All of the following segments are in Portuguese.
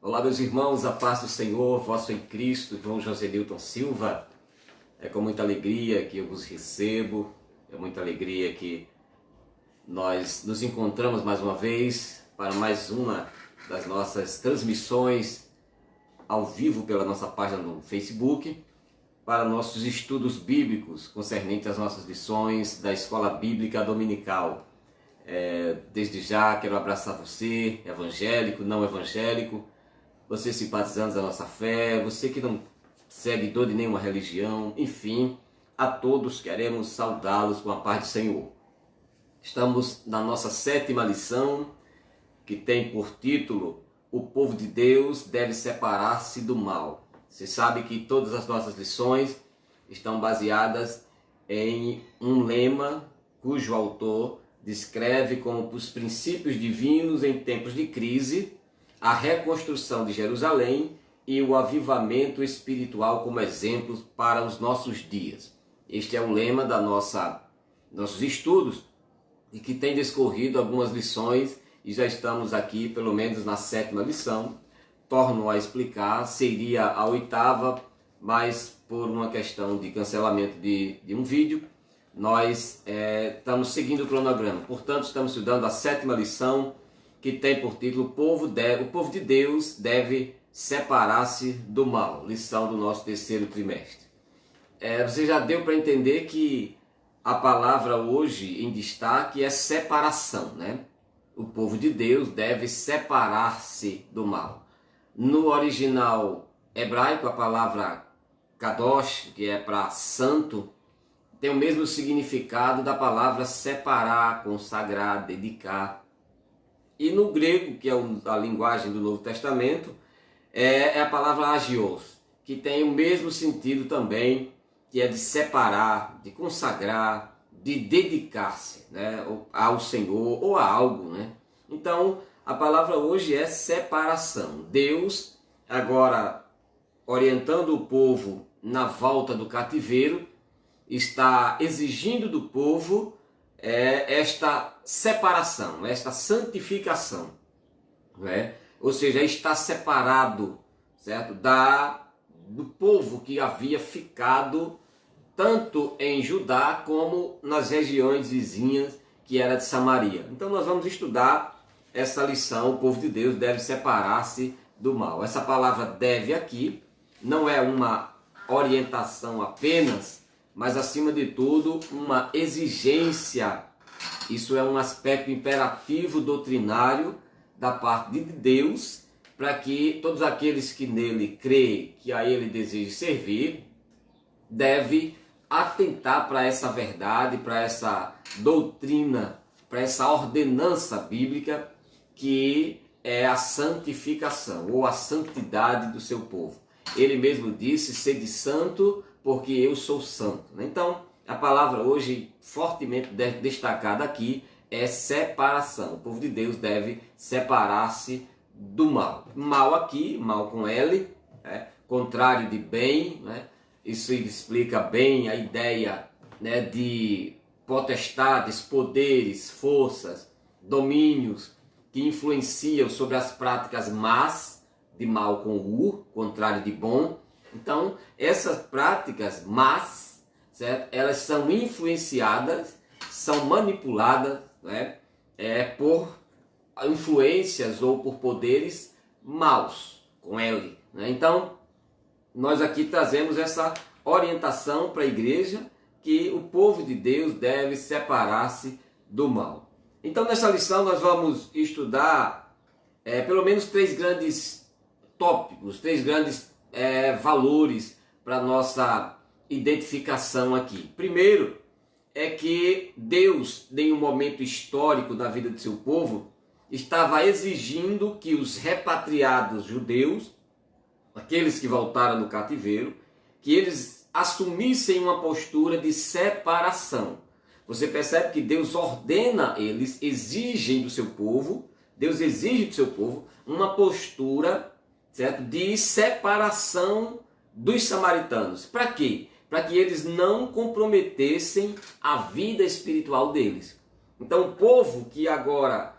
Olá, meus irmãos, a paz do Senhor, vosso em Cristo, João José Newton Silva. É com muita alegria que eu vos recebo, é muita alegria que nós nos encontramos mais uma vez para mais uma das nossas transmissões ao vivo pela nossa página no Facebook, para nossos estudos bíblicos concernentes às nossas lições da Escola Bíblica Dominical. Desde já quero abraçar você, evangélico, não evangélico, você simpatizante da nossa fé, você que não seguidor de nenhuma religião, enfim, a todos queremos saudá-los com a paz do Senhor. Estamos na nossa 7ª lição, que tem por título: O povo de Deus deve separar-se do mal. Você sabe que todas as nossas lições estão baseadas em um lema cujo autor descreve como os princípios divinos em tempos de crise, a reconstrução de Jerusalém e o avivamento espiritual como exemplos para os nossos dias. Este é o lema da nossos estudos e que tem discorrido algumas lições e já estamos aqui pelo menos na 7ª lição. Torno a explicar, seria a 8ª, mas por uma questão de cancelamento de um vídeo, nós estamos seguindo o cronograma. Portanto, estamos estudando a 7ª lição, que tem por título: o povo de Deus deve separar-se do mal. Lição do nosso 3º trimestre. Você já deu para entender que a palavra hoje em destaque é separação, né? O povo de Deus deve separar-se do mal. No original hebraico, a palavra kadosh, que é para santo, tem o mesmo significado da palavra separar, consagrar, dedicar. E no grego, que é a linguagem do Novo Testamento, é a palavra agios, que tem o mesmo sentido também, que é de separar, de consagrar, de dedicar-se, né, ao Senhor ou a algo, né? Então, a palavra hoje é separação. Deus, agora orientando o povo na volta do cativeiro, está exigindo do povo esta separação, esta santificação, né? Ou seja, está separado, certo? Do povo que havia ficado tanto em Judá como nas regiões vizinhas, que era de Samaria. Então nós vamos estudar essa lição: o povo de Deus deve separar-se do mal. Essa palavra deve aqui não é uma orientação apenas, mas acima de tudo uma exigência. Isso é um aspecto imperativo doutrinário da parte de Deus, para que todos aqueles que nele creem, que a ele desejam servir, devem atentar para essa verdade, para essa doutrina, para essa ordenança bíblica, que é a santificação ou a santidade do seu povo. Ele mesmo disse: sede santo, porque eu sou santo. Então, a palavra hoje fortemente destacada aqui é separação. O povo de Deus deve separar-se do mal. Mal aqui, mal com L, contrário de bem, né? Isso explica bem a ideia, né, de potestades, poderes, forças, domínios que influenciam sobre as práticas más, de mal com U, contrário de bom. Então, essas práticas más, certo? Elas são influenciadas, são manipuladas, né, por influências ou por poderes maus, com L, né? Então, nós aqui trazemos essa orientação para a igreja, que o povo de Deus deve separar-se do mal. Então, nessa lição nós vamos estudar pelo menos 3 grandes tópicos, 3 grandes valores para nossa identificação aqui. Primeiro é que Deus, em um momento histórico da vida de seu povo, estava exigindo que os repatriados judeus, aqueles que voltaram do cativeiro, que eles assumissem uma postura de separação. Você percebe que Deus ordena eles, exigem do seu povo, Deus exige do seu povo uma postura, certo, de separação dos samaritanos. Para quê? Para que eles não comprometessem a vida espiritual deles. Então, o povo que agora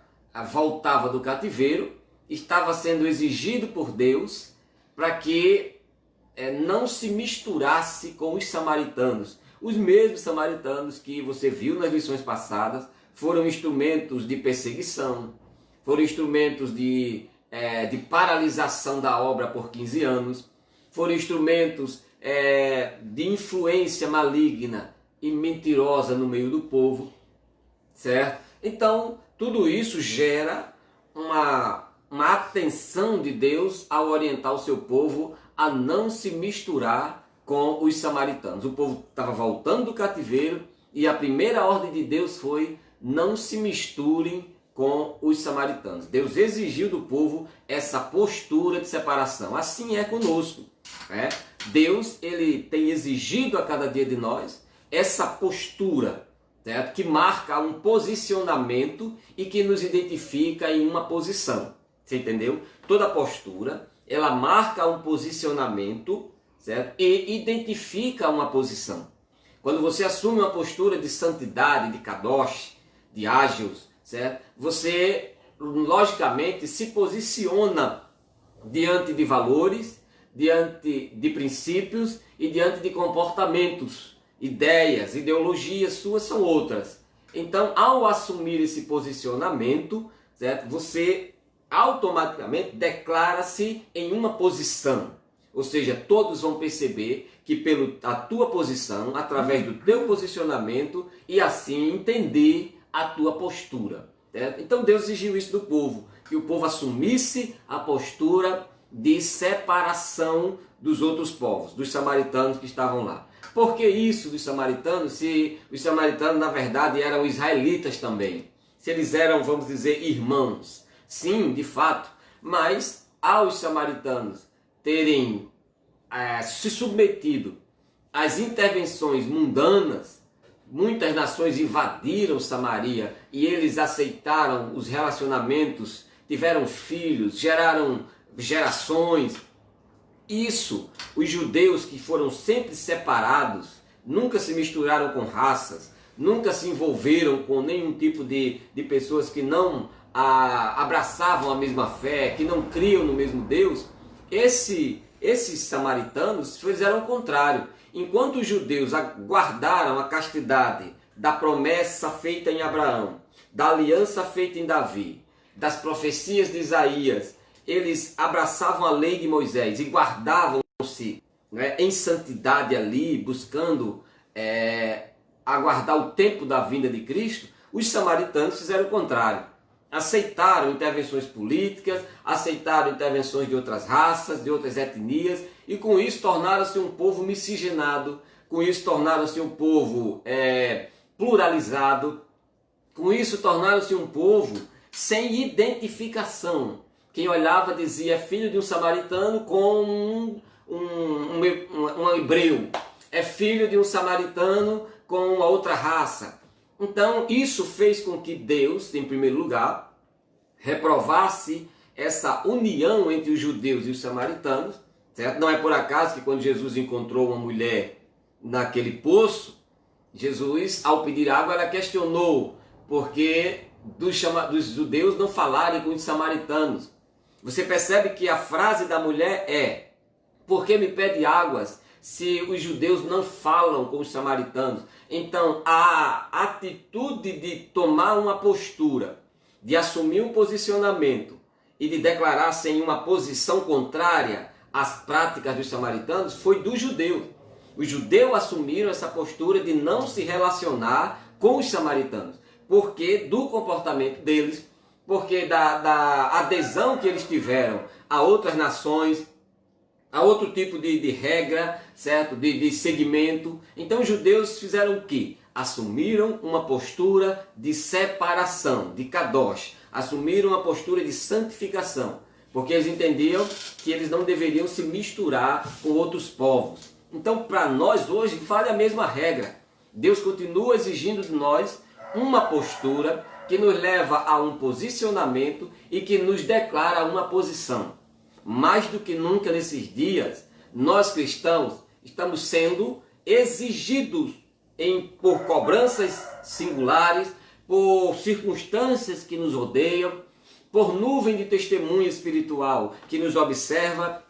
voltava do cativeiro estava sendo exigido por Deus para que não se misturasse com os samaritanos. Os mesmos samaritanos que você viu nas lições passadas foram instrumentos de perseguição, foram instrumentos de paralisação da obra por 15 anos, foram instrumentos de influência maligna e mentirosa no meio do povo, certo? Então, tudo isso gera uma atenção de Deus ao orientar o seu povo a não se misturar com os samaritanos. O povo estava voltando do cativeiro e a primeira ordem de Deus foi: não se misturem com os samaritanos. Deus exigiu do povo essa postura de separação. Assim é conosco. Deus, ele tem exigido a cada dia de nós essa postura, certo? Que marca um posicionamento e que nos identifica em uma posição. Você entendeu? Toda postura, ela marca um posicionamento, certo? E identifica uma posição. Quando você assume uma postura de santidade, de kadosh, de ágios, certo? Você, logicamente, se posiciona diante de valores, diante de princípios e diante de comportamentos, ideias, ideologias suas são outras. Então, ao assumir esse posicionamento, certo? Você automaticamente declara-se em uma posição. Ou seja, todos vão perceber que pela tua posição, através do teu posicionamento, e assim entender a tua postura. Certo? Então Deus exigiu isso do povo, que o povo assumisse a postura de separação dos outros povos, dos samaritanos que estavam lá. Por que isso dos samaritanos, se os samaritanos na verdade eram israelitas também? Se eles eram, vamos dizer, irmãos? Sim, de fato, mas aos samaritanos terem se submetido às intervenções mundanas, muitas nações invadiram Samaria e eles aceitaram os relacionamentos, tiveram filhos, geraram gerações. Isso, os judeus que foram sempre separados, nunca se misturaram com raças, nunca se envolveram com nenhum tipo de pessoas que não abraçavam a mesma fé, que não criam no mesmo Deus. Esses samaritanos fizeram o contrário. Enquanto os judeus guardaram a castidade da promessa feita em Abraão, da aliança feita em Davi, das profecias de Isaías, eles abraçavam a lei de Moisés e guardavam-se em santidade ali, buscando aguardar o tempo da vinda de Cristo. Os samaritanos fizeram o contrário. Aceitaram intervenções políticas, aceitaram intervenções de outras raças, de outras etnias, e com isso tornaram-se um povo miscigenado, com isso tornaram-se um povo pluralizado, com isso tornaram-se um povo sem identificação. Quem olhava dizia: é filho de um samaritano com um hebreu, é filho de um samaritano com uma outra raça. Então, isso fez com que Deus, em primeiro lugar, reprovasse essa união entre os judeus e os samaritanos, certo? Não é por acaso que quando Jesus encontrou uma mulher naquele poço, Jesus, ao pedir água, ela questionou porque dos judeus não falarem com os samaritanos. Você percebe que a frase da mulher é: por que me pede águas se os judeus não falam com os samaritanos? Então, a atitude de tomar uma postura, de assumir um posicionamento e de declarar-se em uma posição contrária às práticas dos samaritanos foi dos judeus. Os judeus assumiram essa postura de não se relacionar com os samaritanos, porque do comportamento deles, porque da adesão que eles tiveram a outras nações, a outro tipo de regra, certo? De segmento. Então os judeus fizeram o quê? Assumiram uma postura de separação, de kadosh. Assumiram uma postura de santificação, porque eles entendiam que eles não deveriam se misturar com outros povos. Então, para nós hoje, vale a mesma regra. Deus continua exigindo de nós uma postura que nos leva a um posicionamento e que nos declara uma posição. Mais do que nunca nesses dias, nós cristãos estamos sendo exigidos por cobranças singulares, por circunstâncias que nos rodeiam, por nuvem de testemunha espiritual que nos observa.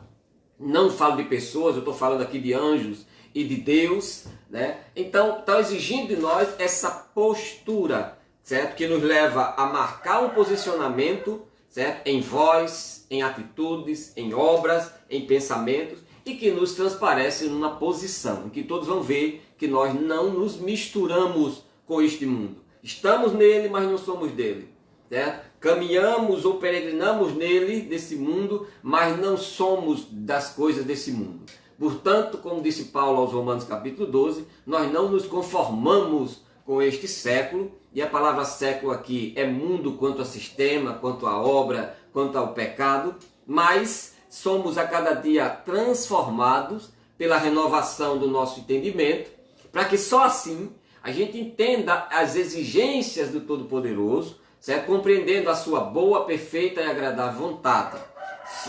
Não falo de pessoas, eu estou falando aqui de anjos e de Deus, né? Então, está exigindo de nós essa postura, certo? Que nos leva a marcar um posicionamento, certo? Em voz, em atitudes, em obras, em pensamentos, e que nos transparece numa posição, em que todos vão ver que nós não nos misturamos com este mundo. Estamos nele, mas não somos dele, certo? Caminhamos ou peregrinamos nele, nesse mundo, mas não somos das coisas desse mundo. Portanto, como disse Paulo aos Romanos capítulo 12, nós não nos conformamos com este século, e a palavra século aqui é mundo quanto a sistema, quanto a obra, quanto ao pecado, mas somos a cada dia transformados pela renovação do nosso entendimento, para que só assim a gente entenda as exigências do Todo-Poderoso, certo? Compreendendo a sua boa, perfeita e agradável vontade,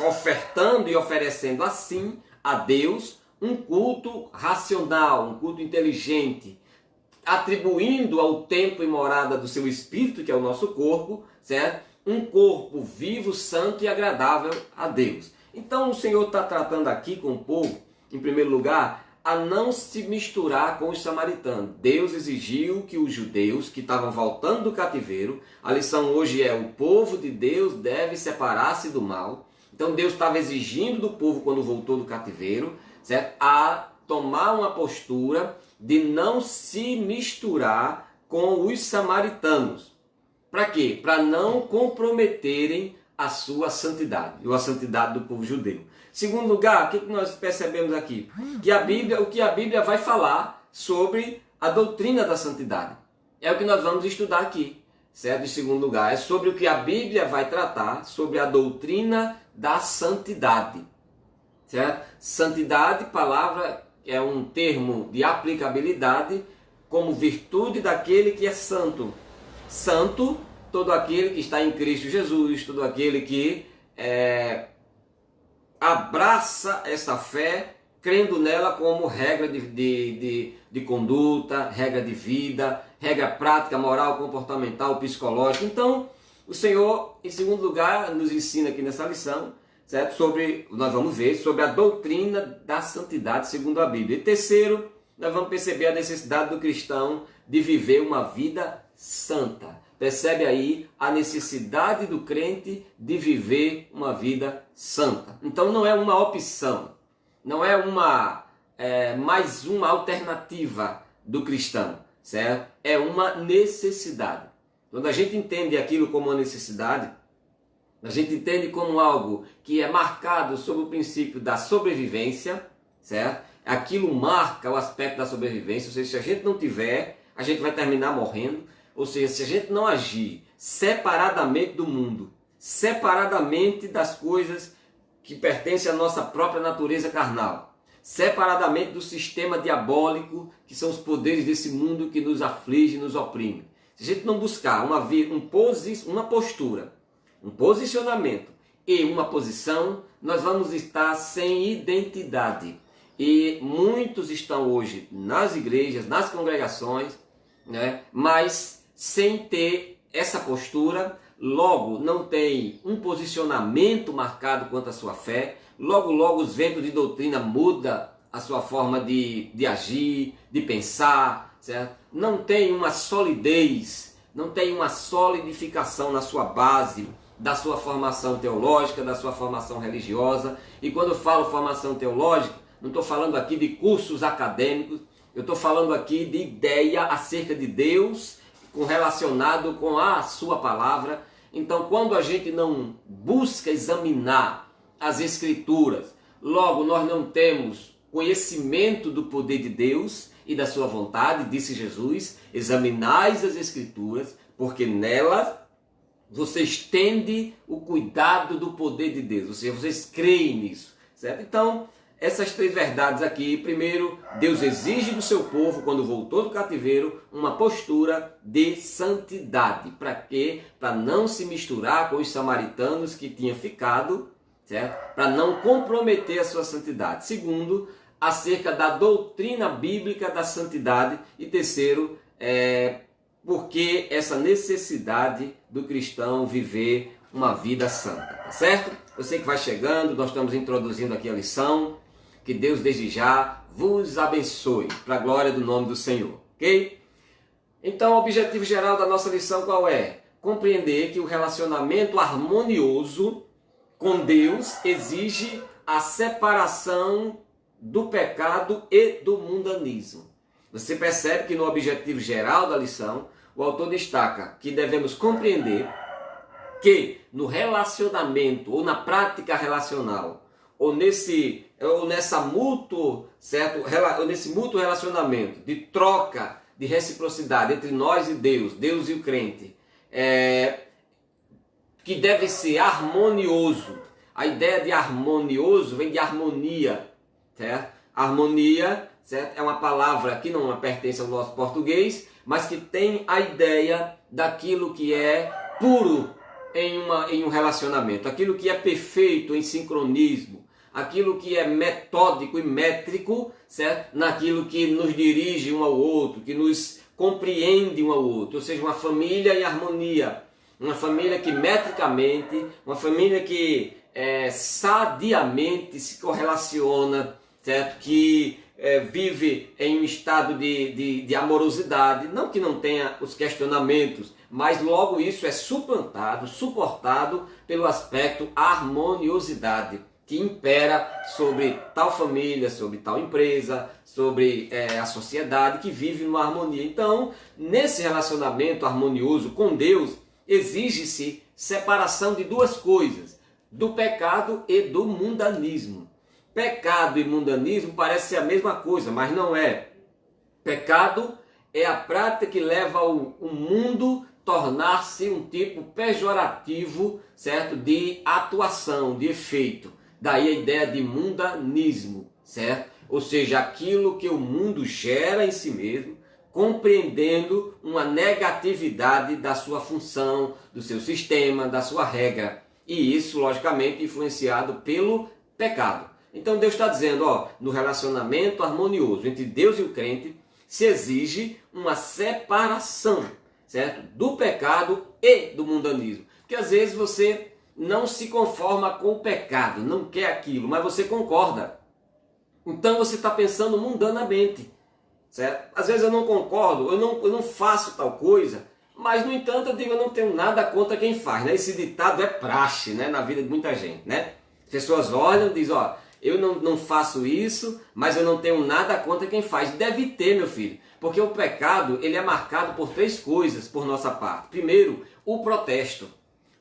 ofertando e oferecendo assim a Deus um culto racional, um culto inteligente, atribuindo ao tempo e morada do seu Espírito, que é o nosso corpo, certo? Um corpo vivo, santo e agradável a Deus. Então o Senhor está tratando aqui com o povo, em primeiro lugar, a não se misturar com os samaritanos. Deus exigiu que os judeus que estavam voltando do cativeiro, a lição hoje é: o povo de Deus deve separar-se do mal. Então Deus estava exigindo do povo, quando voltou do cativeiro, certo? A tomar uma postura de não se misturar com os samaritanos. Para quê? Para não comprometerem a sua santidade, ou a santidade do povo judeu. Segundo lugar, o que nós percebemos aqui? Que o que a Bíblia vai falar sobre a doutrina da santidade. É o que nós vamos estudar aqui, certo? Em segundo lugar, é sobre o que a Bíblia vai tratar, sobre a doutrina da santidade, certo? Santidade, palavra, é um termo de aplicabilidade como virtude daquele que é santo. Santo, todo aquele que está em Cristo Jesus, todo aquele que abraça essa fé, crendo nela como regra de conduta, regra de vida, regra prática, moral, comportamental, psicológica. Então, o Senhor, em segundo lugar, nos ensina aqui nessa lição, certo? Nós vamos ver sobre a doutrina da santidade segundo a Bíblia. E terceiro, nós vamos perceber a necessidade do cristão de viver uma vida santa. Percebe aí a necessidade do crente de viver uma vida santa. Então não é uma opção, não é mais uma alternativa do cristão, certo? É uma necessidade. Quando a gente entende aquilo como uma necessidade, a gente entende como algo que é marcado sob o princípio da sobrevivência, certo? Aquilo marca o aspecto da sobrevivência, ou seja, se a gente não tiver, a gente vai terminar morrendo. Ou seja, se a gente não agir separadamente do mundo, separadamente das coisas que pertencem à nossa própria natureza carnal, separadamente do sistema diabólico, que são os poderes desse mundo que nos aflige e nos oprime. Se a gente não buscar uma postura, um posicionamento e uma posição, nós vamos estar sem identidade. E muitos estão hoje nas igrejas, nas congregações, né? Mas sem ter essa postura, logo não tem um posicionamento marcado quanto à sua fé, logo os ventos de doutrina mudam a sua forma de agir, de pensar, certo? Não tem uma solidez, não tem uma solidificação na sua base da sua formação teológica, da sua formação religiosa. E quando eu falo formação teológica, não estou falando aqui de cursos acadêmicos, eu estou falando aqui de ideia acerca de Deus, relacionado com a sua palavra. Então, quando a gente não busca examinar as Escrituras, logo nós não temos conhecimento do poder de Deus e da sua vontade, disse Jesus: examinais as Escrituras, porque nelas vocês tendem o cuidado do poder de Deus, ou seja, vocês creem nisso, certo? Então, essas três verdades aqui: primeiro, Deus exige do seu povo, quando voltou do cativeiro, uma postura de santidade. Para quê? Para não se misturar com os samaritanos que tinham ficado, certo? Para não comprometer a sua santidade. Segundo, acerca da doutrina bíblica da santidade. E terceiro, porque essa necessidade do cristão viver uma vida santa, tá certo? Você que vai chegando, nós estamos introduzindo aqui a lição. Que Deus desde já vos abençoe, para a glória do nome do Senhor, ok? Então o objetivo geral da nossa lição qual é? Compreender que o relacionamento harmonioso com Deus exige a separação do pecado e do mundanismo. Você percebe que no objetivo geral da lição, o autor destaca que devemos compreender que no relacionamento ou na prática relacional ou nesse mútuo relacionamento de troca, de reciprocidade entre nós e Deus e o crente, que deve ser harmonioso. A ideia de harmonioso vem de harmonia, certo? Harmonia, certo? É uma palavra que não pertence ao nosso português, mas que tem a ideia daquilo que é puro em um relacionamento, aquilo que é perfeito em sincronismo, aquilo que é metódico e métrico, certo? Naquilo que nos dirige um ao outro, que nos compreende um ao outro, ou seja, uma família em harmonia, uma família que metricamente, uma família que sadiamente se correlaciona, certo? Que vive em um estado de amorosidade, não que não tenha os questionamentos, mas logo isso é suportado pelo aspecto harmoniosidade, que impera sobre tal família, sobre tal empresa, sobre a sociedade que vive numa harmonia. Então, nesse relacionamento harmonioso com Deus, exige-se separação de duas coisas, do pecado e do mundanismo. Pecado e mundanismo parecem ser a mesma coisa, mas não é. Pecado é a prática que leva o mundo a tornar-se um tipo pejorativo, certo? De atuação, de efeito. Daí a ideia de mundanismo, certo? Ou seja, aquilo que o mundo gera em si mesmo, compreendendo uma negatividade da sua função, do seu sistema, da sua regra. E isso, logicamente, influenciado pelo pecado. Então Deus está dizendo, no relacionamento harmonioso entre Deus e o crente, se exige uma separação, certo? Do pecado e do mundanismo. Porque às vezes você não se conforma com o pecado, não quer aquilo, mas você concorda. Então você está pensando mundanamente, certo? Às vezes eu não concordo, eu não faço tal coisa, mas no entanto eu digo, eu não tenho nada contra quem faz, né? Esse ditado é praxe, né? Na vida de muita gente, né? As pessoas olham e dizem, eu não faço isso, mas eu não tenho nada contra quem faz. Deve ter, meu filho, porque o pecado ele é marcado por três coisas por nossa parte. Primeiro, o protesto.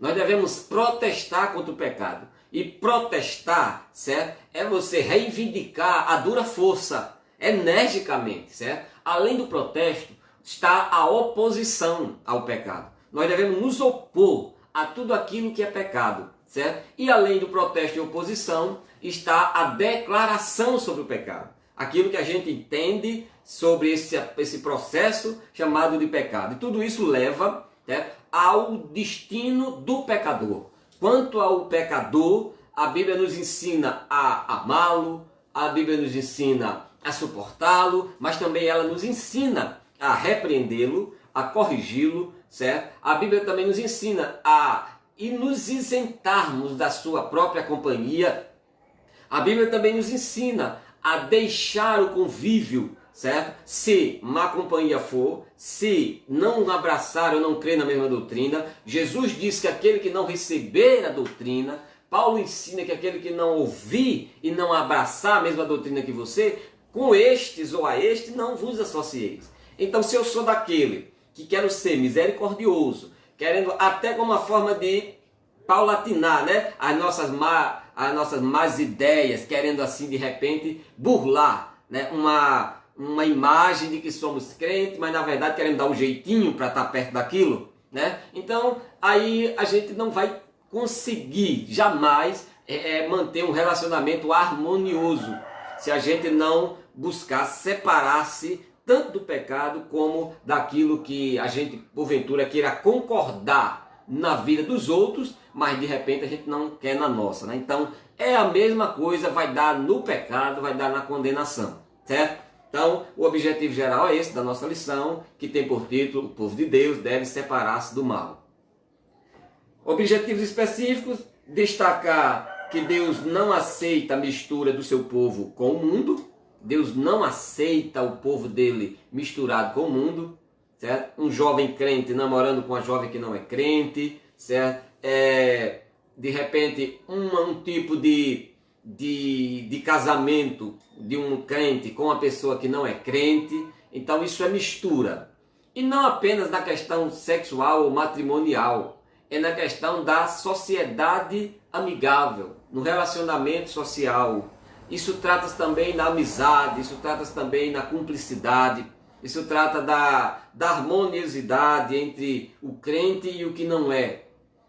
Nós devemos protestar contra o pecado. E protestar, certo? É você reivindicar a dura força, energicamente, certo? Além do protesto, está a oposição ao pecado. Nós devemos nos opor a tudo aquilo que é pecado, certo? E além do protesto e oposição, está a declaração sobre o pecado. Aquilo que a gente entende sobre esse processo chamado de pecado. E tudo isso leva, certo, ao destino do pecador. Quanto ao pecador, a Bíblia nos ensina a amá-lo, a Bíblia nos ensina a suportá-lo, mas também ela nos ensina a repreendê-lo, a corrigi-lo, certo? A Bíblia também nos ensina a nos isentarmos da sua própria companhia. A Bíblia também nos ensina a deixar o convívio, certo? Se má companhia for, se não abraçar ou não crer na mesma doutrina. Jesus diz que aquele que não receber a doutrina, Paulo ensina que aquele que não ouvir e não abraçar a mesma doutrina que você, com estes ou a este não vos associeis. Então, se eu sou daquele que quero ser misericordioso, querendo até como uma forma de paulatinar, né, as nossas más ideias, querendo assim de repente burlar, né, uma imagem de que somos crentes, mas na verdade queremos dar um jeitinho para estar perto daquilo, né? Então aí a gente não vai conseguir jamais manter um relacionamento harmonioso se a gente não buscar separar-se tanto do pecado como daquilo que a gente porventura queira concordar na vida dos outros, mas de repente a gente não quer na nossa, né? Então é a mesma coisa, vai dar no pecado, vai dar na condenação, certo? Então o objetivo geral é esse da nossa lição, que tem por título: o povo de Deus deve separar-se do mal. Objetivos específicos: destacar que Deus não aceita a mistura do seu povo com o mundo. Deus não aceita o povo dele misturado com o mundo, certo? Um jovem crente namorando com uma jovem que não é crente, certo? De repente, um tipo de casamento de um crente com uma pessoa que não é crente. Então isso é mistura. E não apenas na questão sexual ou matrimonial, é na questão da sociedade amigável, no relacionamento social. Isso trata-se também da amizade, isso trata-se também da cumplicidade, isso trata da harmoniosidade entre o crente e o que não é,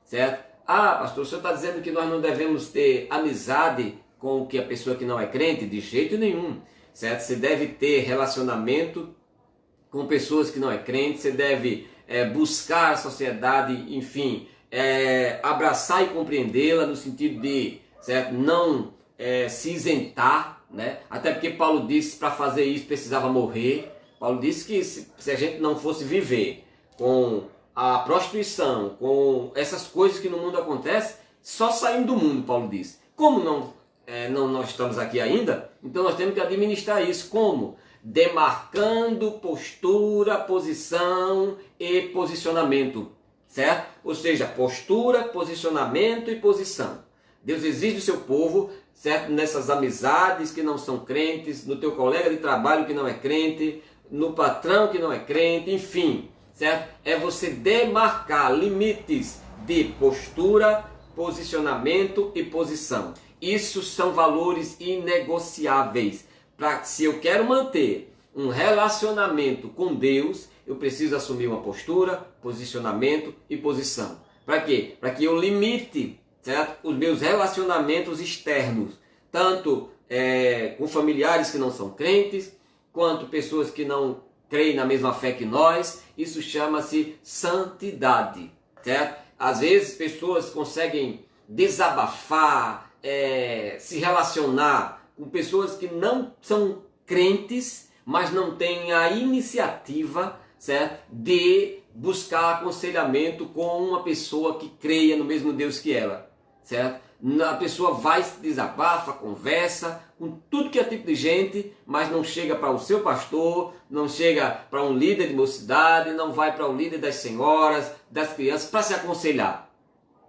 certo? Ah, pastor, o senhor está dizendo que nós não devemos ter amizade com a pessoa que não é crente? De jeito nenhum, certo? Você deve ter relacionamento com pessoas que não é crente, você deve buscar a sociedade, enfim, abraçar e compreendê-la no sentido de, certo, não se isentar, né? Até porque Paulo disse que para fazer isso precisava morrer. Paulo disse que se a gente não fosse viver com a prostituição, com essas coisas que no mundo acontecem, só saindo do mundo, Paulo disse. Como nós estamos aqui ainda, então nós temos que administrar isso. Como? Demarcando postura, posição e posicionamento, certo? Ou seja, postura, posicionamento e posição. Deus exige do seu povo, certo? Nessas amizades que não são crentes, no teu colega de trabalho que não é crente, no patrão que não é crente, enfim, certo? É você demarcar limites de postura, posicionamento e posição. Isso são valores inegociáveis. Se eu quero manter um relacionamento com Deus, eu preciso assumir uma postura, posicionamento e posição. Para quê? Para que eu limite, certo, os meus relacionamentos externos, tanto com familiares que não são crentes, quanto pessoas que não creem na mesma fé que nós. Isso chama-se santidade, certo? Às vezes pessoas conseguem desabafar, se relacionar com pessoas que não são crentes, mas não têm a iniciativa, certo, de buscar aconselhamento com uma pessoa que creia no mesmo Deus que ela, certo? A pessoa vai, se desabafa, conversa com tudo que é tipo de gente, mas não chega para o seu pastor, não chega para um líder de mocidade, não vai para o líder das senhoras, das crianças, para se aconselhar.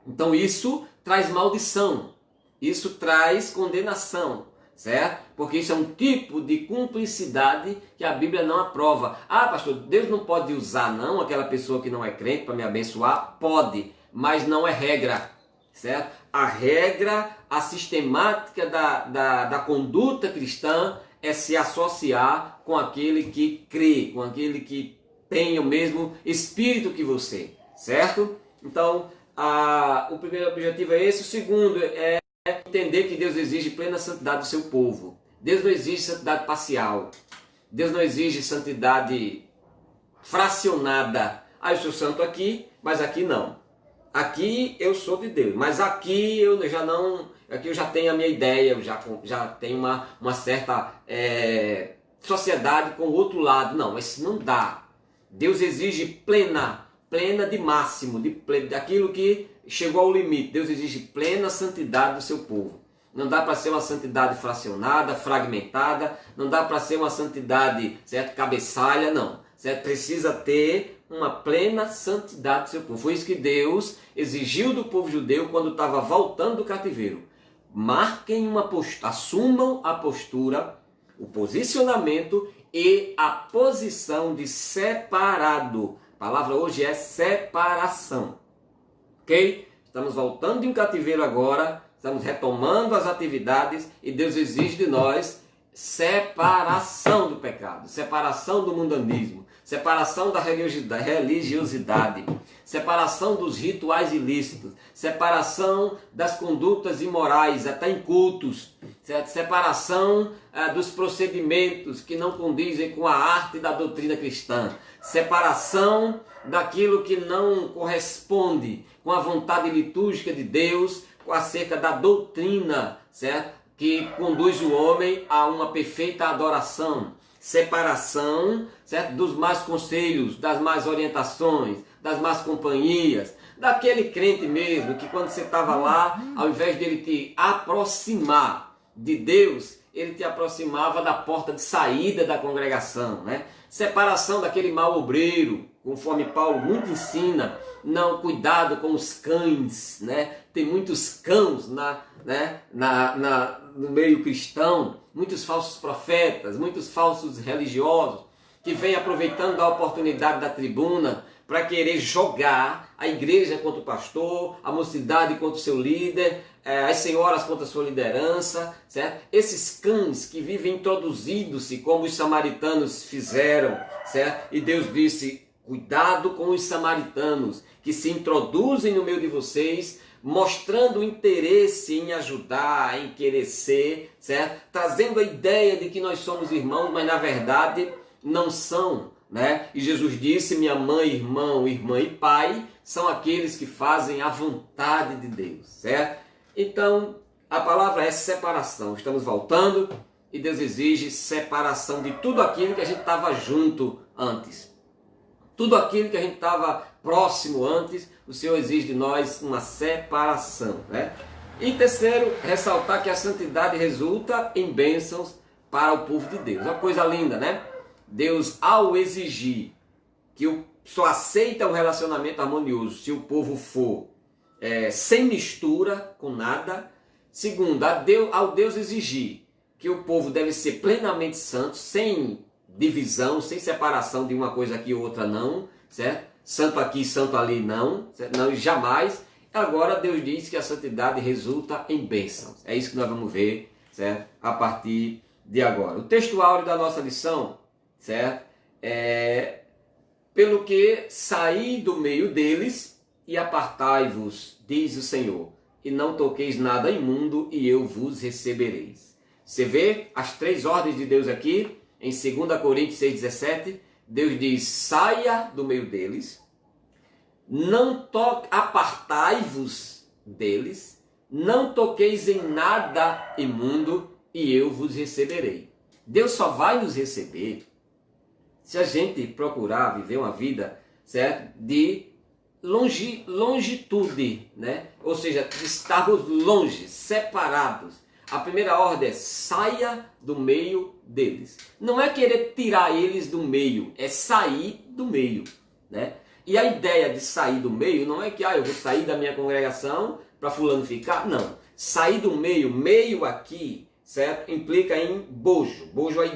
Então isso traz maldição, isso traz condenação, certo? Porque isso é um tipo de cumplicidade que a Bíblia não aprova. Ah, pastor, Deus não pode usar não aquela pessoa que não é crente para me abençoar? Pode, mas não é regra, certo? A regra, a sistemática da conduta cristã é se associar com aquele que crê, com aquele que tem o mesmo espírito que você, certo? Então, o primeiro objetivo é esse. O segundo é entender que Deus exige plena santidade do seu povo. Deus não exige santidade parcial. Deus não exige santidade fracionada. Ah, eu sou santo aqui, mas aqui não. Aqui eu sou de Deus, mas aqui eu já não. Aqui eu já tenho a minha ideia, eu já tenho uma certa sociedade com o outro lado. Não, isso não dá. Deus exige plena de máximo, daquilo que chegou ao limite. Deus exige plena santidade do seu povo. Não dá para ser uma santidade fracionada, fragmentada, não dá para ser uma santidade, certo, cabeçalha, não. Certo? Precisa ter uma plena santidade do seu povo. Foi isso que Deus exigiu do povo judeu quando estava voltando do cativeiro. Marquem uma postura, assumam a postura, o posicionamento e a posição de separado. A palavra hoje é separação. Ok? Estamos voltando de um cativeiro agora, estamos retomando as atividades e Deus exige de nós separação do pecado, separação do mundanismo, separação da religiosidade, separação dos rituais ilícitos, separação das condutas imorais, até em cultos, certo? Separação dos procedimentos que não condizem com a arte da doutrina cristã, separação daquilo que não corresponde com a vontade litúrgica de Deus, acerca da doutrina, certo? Que conduz o homem a uma perfeita adoração. Separação, certo? Dos más conselhos, das más orientações, das más companhias, daquele crente mesmo, que quando você estava lá, ao invés dele te aproximar de Deus, ele te aproximava da porta de saída da congregação, né? Separação daquele mau obreiro, conforme Paulo muito ensina, não, cuidado com os cães, né? Tem muitos cães no meio cristão, muitos falsos profetas, muitos falsos religiosos, que vêm aproveitando a oportunidade da tribuna para querer jogar a igreja contra o pastor, a mocidade contra o seu líder, as senhoras contra a sua liderança, certo? Esses cães que vivem introduzindo-se como os samaritanos fizeram, certo? E Deus disse, cuidado com os samaritanos que se introduzem no meio de vocês, mostrando interesse em ajudar, em querer ser, certo? Trazendo a ideia de que nós somos irmãos, mas na verdade não são, né? E Jesus disse, minha mãe, irmão, irmã e pai são aqueles que fazem a vontade de Deus, certo? Então, a palavra é separação. Estamos voltando e Deus exige separação de tudo aquilo que a gente estava junto antes. Tudo aquilo que a gente estava próximo antes, o Senhor exige de nós uma separação, né? E terceiro, ressaltar que a santidade resulta em bênçãos para o povo de Deus. Uma coisa linda, né? Deus, ao exigir que só aceita um relacionamento harmonioso se o povo for sem mistura com nada. Segundo, ao Deus exigir que o povo deve ser plenamente santo, sem divisão, sem separação de uma coisa aqui e outra não, certo? Santo aqui, santo ali não, certo? Não, jamais. Agora Deus diz que a santidade resulta em bênçãos. É isso que nós vamos ver, certo? A partir de agora. O texto áureo da nossa lição, certo? Pelo que saí do meio deles e apartai-vos, diz o Senhor, e não toqueis nada imundo, e eu vos recebereis. Você vê as três ordens de Deus aqui, em 2 Coríntios 6,17, Deus diz, saia do meio deles, apartai-vos deles, não toqueis em nada imundo, e eu vos receberei. Deus só vai nos receber se a gente procurar viver uma vida, certo? De longitude, né? Ou seja, de estarmos longe, separados. A primeira ordem é saia do meio deles. Não é querer tirar eles do meio, é sair do meio, né? E a ideia de sair do meio não é que eu vou sair da minha congregação para fulano ficar. Não. Sair do meio, meio aqui, certo? Implica em bojo. Bojo é a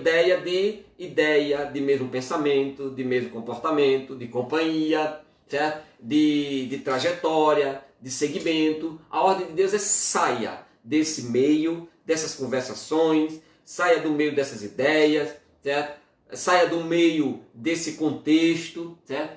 ideia de mesmo pensamento, de mesmo comportamento, de companhia, certo? De trajetória, de segmento. A ordem de Deus é saia desse meio, dessas conversações, saia do meio dessas ideias, certo? Saia do meio desse contexto, certo?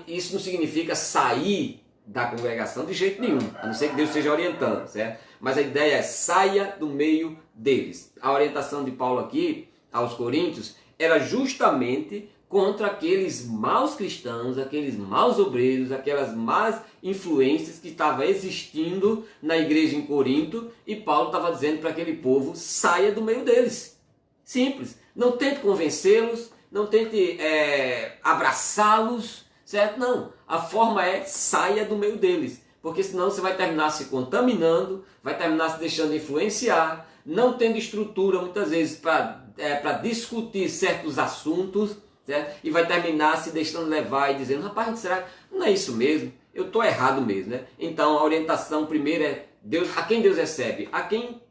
Isso não significa sair da congregação de jeito nenhum, a não ser que Deus esteja orientando, certo? Mas a ideia é saia do meio deles. A orientação de Paulo aqui aos Coríntios era justamente contra aqueles maus cristãos, aqueles maus obreiros, aquelas más influências que estavam existindo na igreja em Corinto, e Paulo estava dizendo para aquele povo, saia do meio deles. Simples. Não tente convencê-los, não tente abraçá-los, certo? Não. A forma é saia do meio deles, porque senão você vai terminar se contaminando, vai terminar se deixando influenciar, não tendo estrutura muitas vezes para discutir certos assuntos, certo? E vai terminar se deixando levar e dizendo, rapaz, será que não é isso mesmo? Eu estou errado mesmo, né? Então a orientação primeiro é Deus, a quem Deus recebe? A quem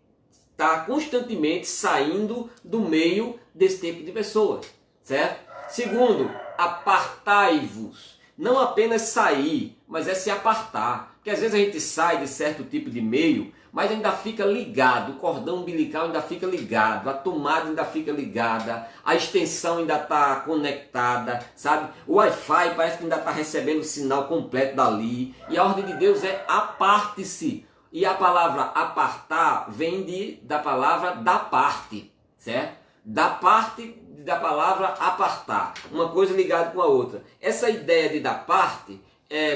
está constantemente saindo do meio desse tipo de pessoas, certo? Segundo, apartai-vos. Não apenas sair, mas é se apartar. Porque às vezes a gente sai de certo tipo de meio, mas ainda fica ligado, o cordão umbilical ainda fica ligado, a tomada ainda fica ligada, a extensão ainda está conectada, sabe? O Wi-Fi parece que ainda está recebendo o sinal completo dali. E a ordem de Deus é aparte-se. E a palavra apartar vem da palavra da parte, certo? Da parte da palavra apartar. Uma coisa ligada com a outra. Essa ideia de dar parte,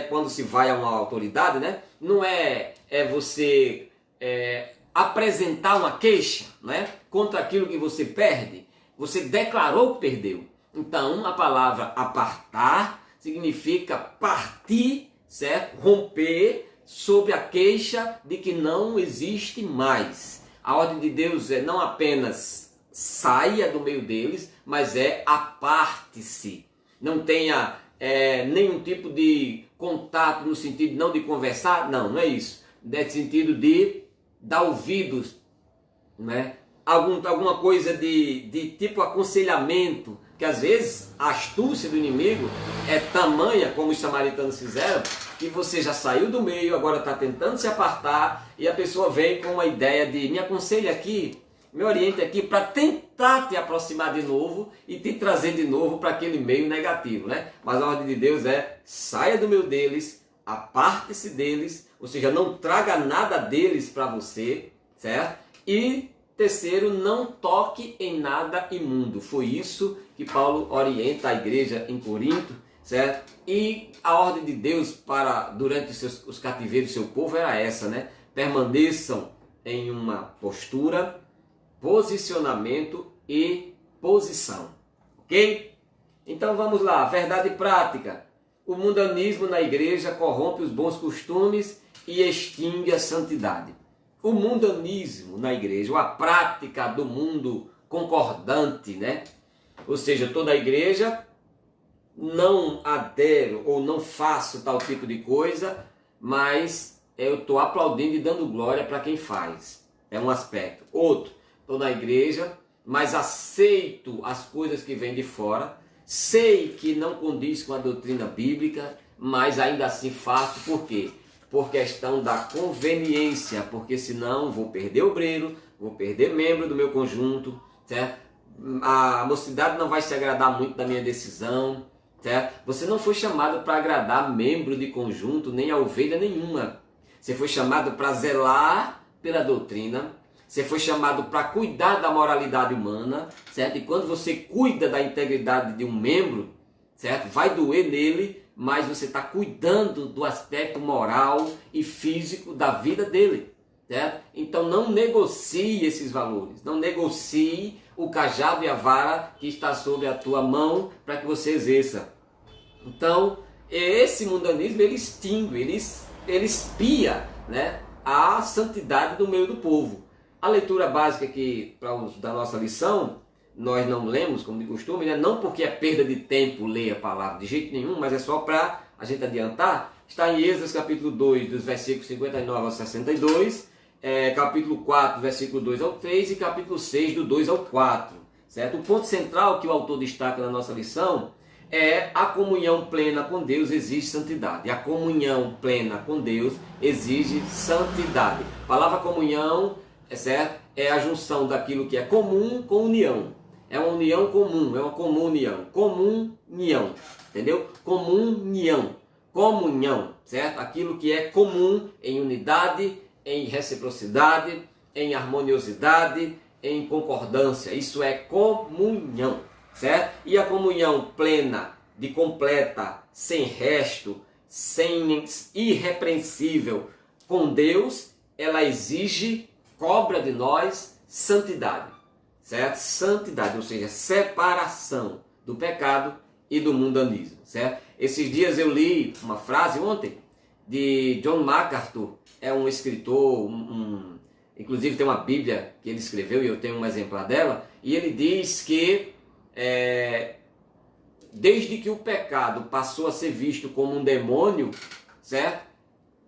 quando se vai a uma autoridade, né? Não é você apresentar uma queixa, né? Contra aquilo que você perde. Você declarou que perdeu. Então, a palavra apartar significa partir, certo? Romper sobre a queixa de que não existe mais. A ordem de Deus é não apenas saia do meio deles, mas é aparte-se. Não tenha nenhum tipo de contato no sentido não de conversar, não é isso. No sentido de dar ouvidos, né? Alguma coisa de tipo aconselhamento, que às vezes a astúcia do inimigo é tamanha, como os samaritanos fizeram, que você já saiu do meio, agora está tentando se apartar, e a pessoa vem com uma ideia de me aconselhe aqui, me oriente aqui, para tentar te aproximar de novo e te trazer de novo para aquele meio negativo, né? Mas a ordem de Deus é, saia do meio deles, aparte-se deles, ou seja, não traga nada deles para você, certo? E terceiro, não toque em nada imundo. Foi isso que Paulo orienta a igreja em Corinto, certo? E a ordem de Deus para durante os cativeiros do seu povo era essa, né? Permaneçam em uma postura, posicionamento e posição. Ok? Então vamos lá, verdade prática. O mundanismo na igreja corrompe os bons costumes e extingue a santidade. O mundanismo na igreja, ou a prática do mundo concordante, né? Ou seja, toda a igreja não adero ou não faço tal tipo de coisa, mas eu estou aplaudindo e dando glória para quem faz. É um aspecto. Outro, estou na igreja, mas aceito as coisas que vêm de fora, sei que não condiz com a doutrina bíblica, mas ainda assim faço. Por quê? Por questão da conveniência, porque senão vou perder obreiro, vou perder membro do meu conjunto, certo? A mocidade não vai se agradar muito da minha decisão, certo? Você não foi chamado para agradar membro de conjunto, nem a ovelha nenhuma. Você foi chamado para zelar pela doutrina, você foi chamado para cuidar da moralidade humana, certo? E quando você cuida da integridade de um membro, certo? Vai doer nele, mas você está cuidando do aspecto moral e físico da vida dele, certo? Então não negocie esses valores, não negocie o cajado e a vara que está sobre a tua mão para que você exerça. Então esse mundanismo ele extingue, ele espia, né, a santidade do meio do povo. A leitura básica aqui da nossa lição, nós não lemos, como de costume, né? Não porque é perda de tempo ler a palavra de jeito nenhum, mas é só para a gente adiantar. Está em Êxodo capítulo 2, dos versículos 59 ao 62, capítulo 4, versículo 2 ao 3 e capítulo 6, do 2 ao 4. Certo? O ponto central que o autor destaca na nossa lição é a comunhão plena com Deus exige santidade. A comunhão plena com Deus exige santidade. A palavra comunhão, certo? É a junção daquilo que é comum com união. É uma união comum, é uma comunhão. Comunhão, entendeu? Comunhão, comunhão, certo? Aquilo que é comum em unidade, em reciprocidade, em harmoniosidade, em concordância. Isso é comunhão, certo? E a comunhão plena, de completa, sem resto, sem irrepreensível com Deus, ela exige, cobra de nós santidade, certo? Santidade, ou seja, separação do pecado e do mundanismo, certo? Esses dias eu li uma frase ontem de John MacArthur, é um escritor, inclusive tem uma Bíblia que ele escreveu e eu tenho um exemplar dela, e ele diz que desde que o pecado passou a ser visto como um demônio, certo?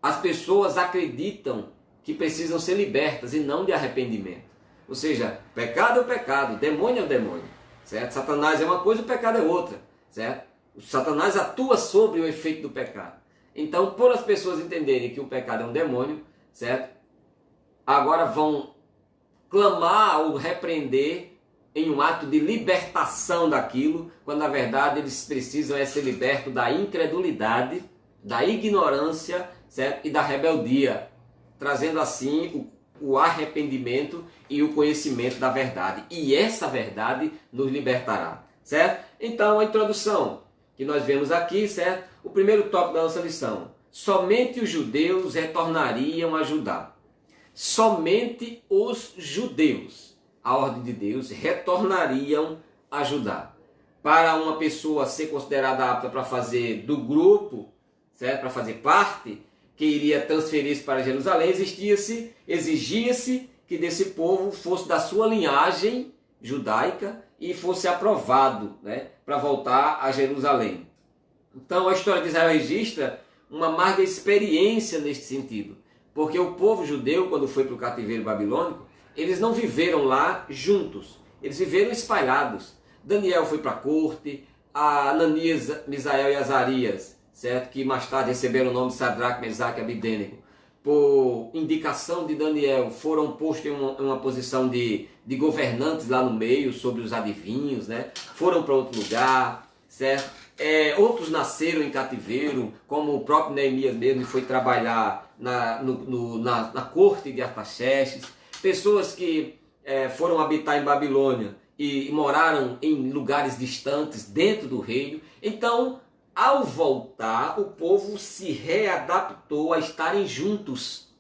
As pessoas acreditam que precisam ser libertas e não de arrependimento. Ou seja, pecado é o pecado, demônio é o demônio, certo? Satanás é uma coisa, o pecado é outra, certo? O Satanás atua sobre o efeito do pecado. Então, por as pessoas entenderem que o pecado é um demônio, certo? Agora vão clamar ou repreender em um ato de libertação daquilo, quando na verdade eles precisam ser libertos da incredulidade, da ignorância, certo? E da rebeldia, trazendo assim o arrependimento e o conhecimento da verdade. E essa verdade nos libertará, certo? Então, a introdução que nós vemos aqui, certo? O primeiro tópico da nossa lição. Somente os judeus retornariam a Judá. Somente os judeus, a ordem de Deus, retornariam a Judá. para uma pessoa ser considerada apta para fazer do grupo, certo? Para fazer parte, que iria transferir-se para Jerusalém, exigia-se que desse povo fosse da sua linhagem judaica e fosse aprovado, né, para voltar a Jerusalém. Então a história de Israel registra uma amarga experiência neste sentido, porque o povo judeu, quando foi para o cativeiro babilônico, eles não viveram lá juntos, eles viveram espalhados. Daniel foi para a corte, Ananias, Misael e Azarias, certo? Que mais tarde receberam o nome de Sadraque, Mesaque e Abidênego, por indicação de Daniel, foram postos em uma posição de governantes lá no meio, sobre os adivinhos, né? Foram para outro lugar, certo? Outros nasceram em cativeiro, como o próprio Neemias mesmo foi trabalhar na corte de Artaxerxes. Pessoas que foram habitar em Babilônia e moraram em lugares distantes dentro do reino. Então, ao voltar, o povo se readaptou a estarem juntos.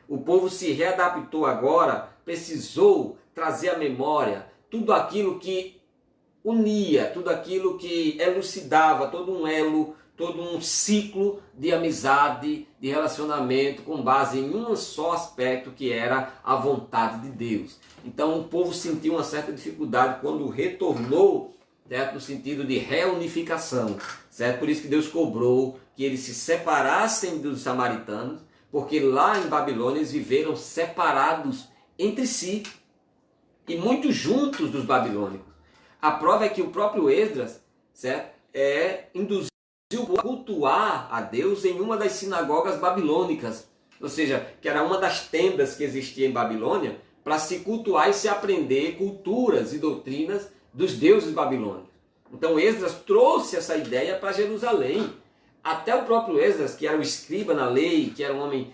O povo se readaptou agora, precisou trazer à memória tudo aquilo que unia, tudo aquilo que elucidava, todo um elo, todo um ciclo de amizade, de relacionamento, com base em um só aspecto, que era a vontade de Deus. Então o povo sentiu uma certa dificuldade quando retornou, certo? No sentido de reunificação, certo? Por isso que Deus cobrou que eles se separassem dos samaritanos, porque lá em Babilônia eles viveram separados entre si e muito juntos dos babilônicos. A prova é que o próprio Esdras, certo? Induziu a cultuar a Deus em uma das sinagogas babilônicas, ou seja, que era uma das tendas que existia em Babilônia, para se cultuar e se aprender culturas e doutrinas dos deuses babilônicos. Então Esdras trouxe essa ideia para Jerusalém. Até o próprio Esdras, que era o escriba na lei, que era um homem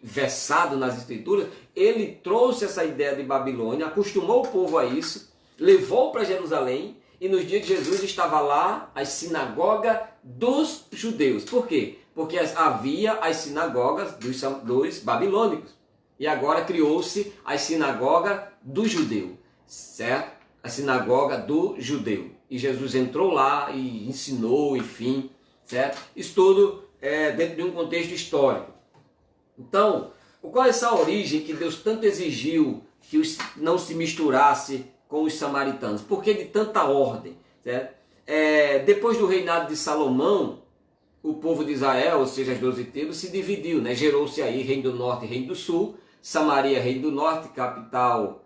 versado nas escrituras, ele trouxe essa ideia de Babilônia, acostumou o povo a isso, levou para Jerusalém, e nos dias de Jesus estava lá a sinagoga dos judeus. Por quê? Porque havia as sinagogas dos babilônicos. E agora criou-se a sinagoga do judeu, certo? A sinagoga do judeu. E Jesus entrou lá e ensinou, enfim, certo? Isso tudo dentro de um contexto histórico. Então, qual é essa origem que Deus tanto exigiu que não se misturasse com os samaritanos? Por que de tanta ordem? Certo? Depois do reinado de Salomão, o povo de Israel, ou seja, as 12 tribos, se dividiu, né? Gerou-se aí reino do norte e reino do sul. Samaria, reino do norte, capital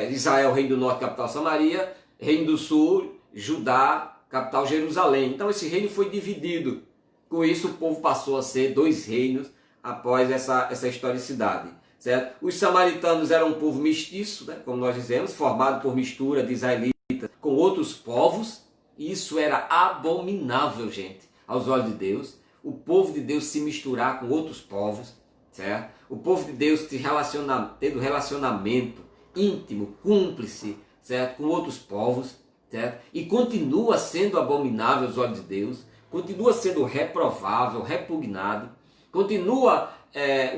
Israel, reino do norte, capital Samaria. Reino do sul, Judá, capital Jerusalém. Então esse reino foi dividido. Com isso o povo passou a ser 2 reinos após essa historicidade. Certo? Os samaritanos eram um povo mestiço, né? Como nós dizemos, formado por mistura de israelitas com outros povos. Isso era abominável, gente, aos olhos de Deus. O povo de Deus se misturar com outros povos, certo? O povo de Deus tendo relacionamento íntimo, cúmplice, certo? Com outros povos, certo? E continua sendo abominável aos olhos de Deus, continua sendo reprovável, repugnado, continua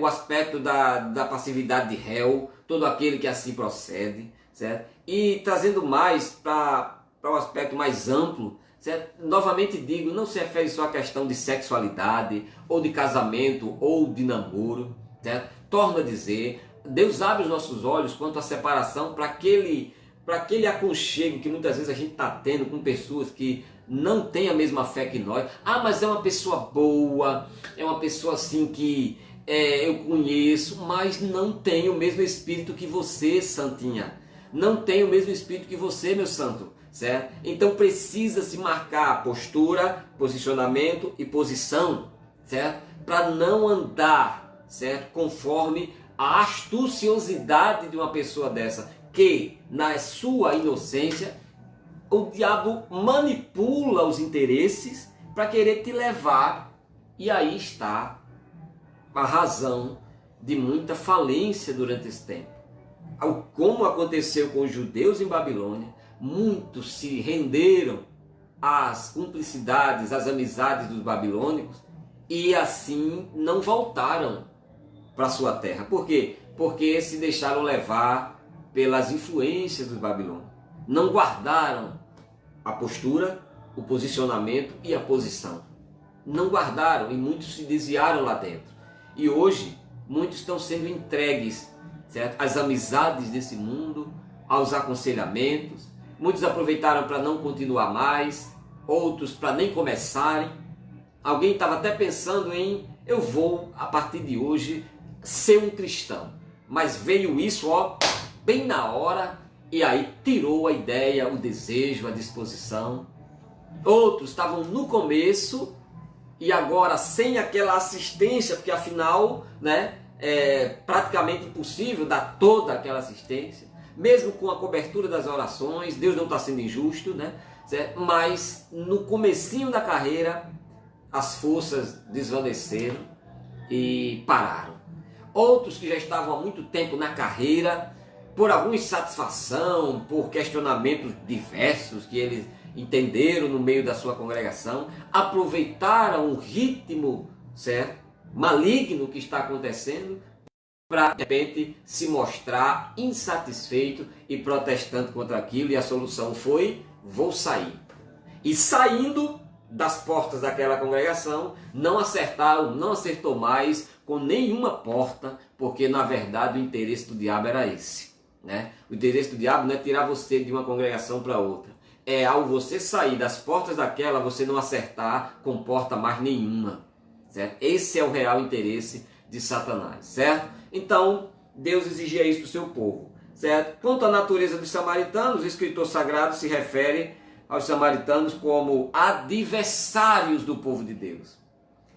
o aspecto da passividade de réu, todo aquele que assim procede, certo? E trazendo mais para o aspecto mais amplo, certo? Novamente digo, não se refere só à questão de sexualidade, ou de casamento, ou de namoro, certo? Torno a dizer, Deus abre os nossos olhos quanto à separação para aquele aconchego que muitas vezes a gente está tendo com pessoas que não têm a mesma fé que nós. Ah, mas é uma pessoa boa, é uma pessoa assim que eu conheço, mas não tem o mesmo espírito que você, santinha. Não tem o mesmo espírito que você, meu santo, certo? Então precisa se marcar postura, posicionamento e posição, certo? Para não andar, certo? Conforme a astuciosidade de uma pessoa dessa, que na sua inocência o diabo manipula os interesses para querer te levar, e aí está a razão de muita falência durante esse tempo. Como aconteceu com os judeus em Babilônia, muitos se renderam às cumplicidades, às amizades dos babilônicos e assim não voltaram para sua terra. Por quê? Porque se deixaram levar pelas influências dos babilônios. Não guardaram a postura, o posicionamento e a posição. Não guardaram e muitos se desviaram lá dentro. E hoje, muitos estão sendo entregues, certo? Às amizades desse mundo, aos aconselhamentos. Muitos aproveitaram para não continuar mais, outros para nem começarem. Alguém estava até pensando em, eu vou, a partir de hoje, ser um cristão. Mas veio isso, ó, bem na hora, e aí tirou a ideia, o desejo, a disposição. Outros estavam no começo e agora sem aquela assistência, porque afinal, né, é praticamente impossível dar toda aquela assistência. Mesmo com a cobertura das orações, Deus não está sendo injusto, né? Certo? Mas no comecinho da carreira, as forças desvaneceram e pararam. Outros que já estavam há muito tempo na carreira, por alguma insatisfação, por questionamentos diversos que eles entenderam no meio da sua congregação, aproveitaram o ritmo, certo, maligno que está acontecendo, para de repente se mostrar insatisfeito e protestando contra aquilo, e a solução foi: vou sair. E saindo das portas daquela congregação, não acertou mais com nenhuma porta, porque na verdade o interesse do diabo era esse, né? O interesse do diabo não é tirar você de uma congregação para outra, é ao você sair das portas daquela, você não acertar com porta mais nenhuma, certo? Esse é o real interesse de Satanás, certo? Então, Deus exigia isso do seu povo, certo? Quanto à natureza dos samaritanos, o escritor sagrado se refere aos samaritanos como adversários do povo de Deus.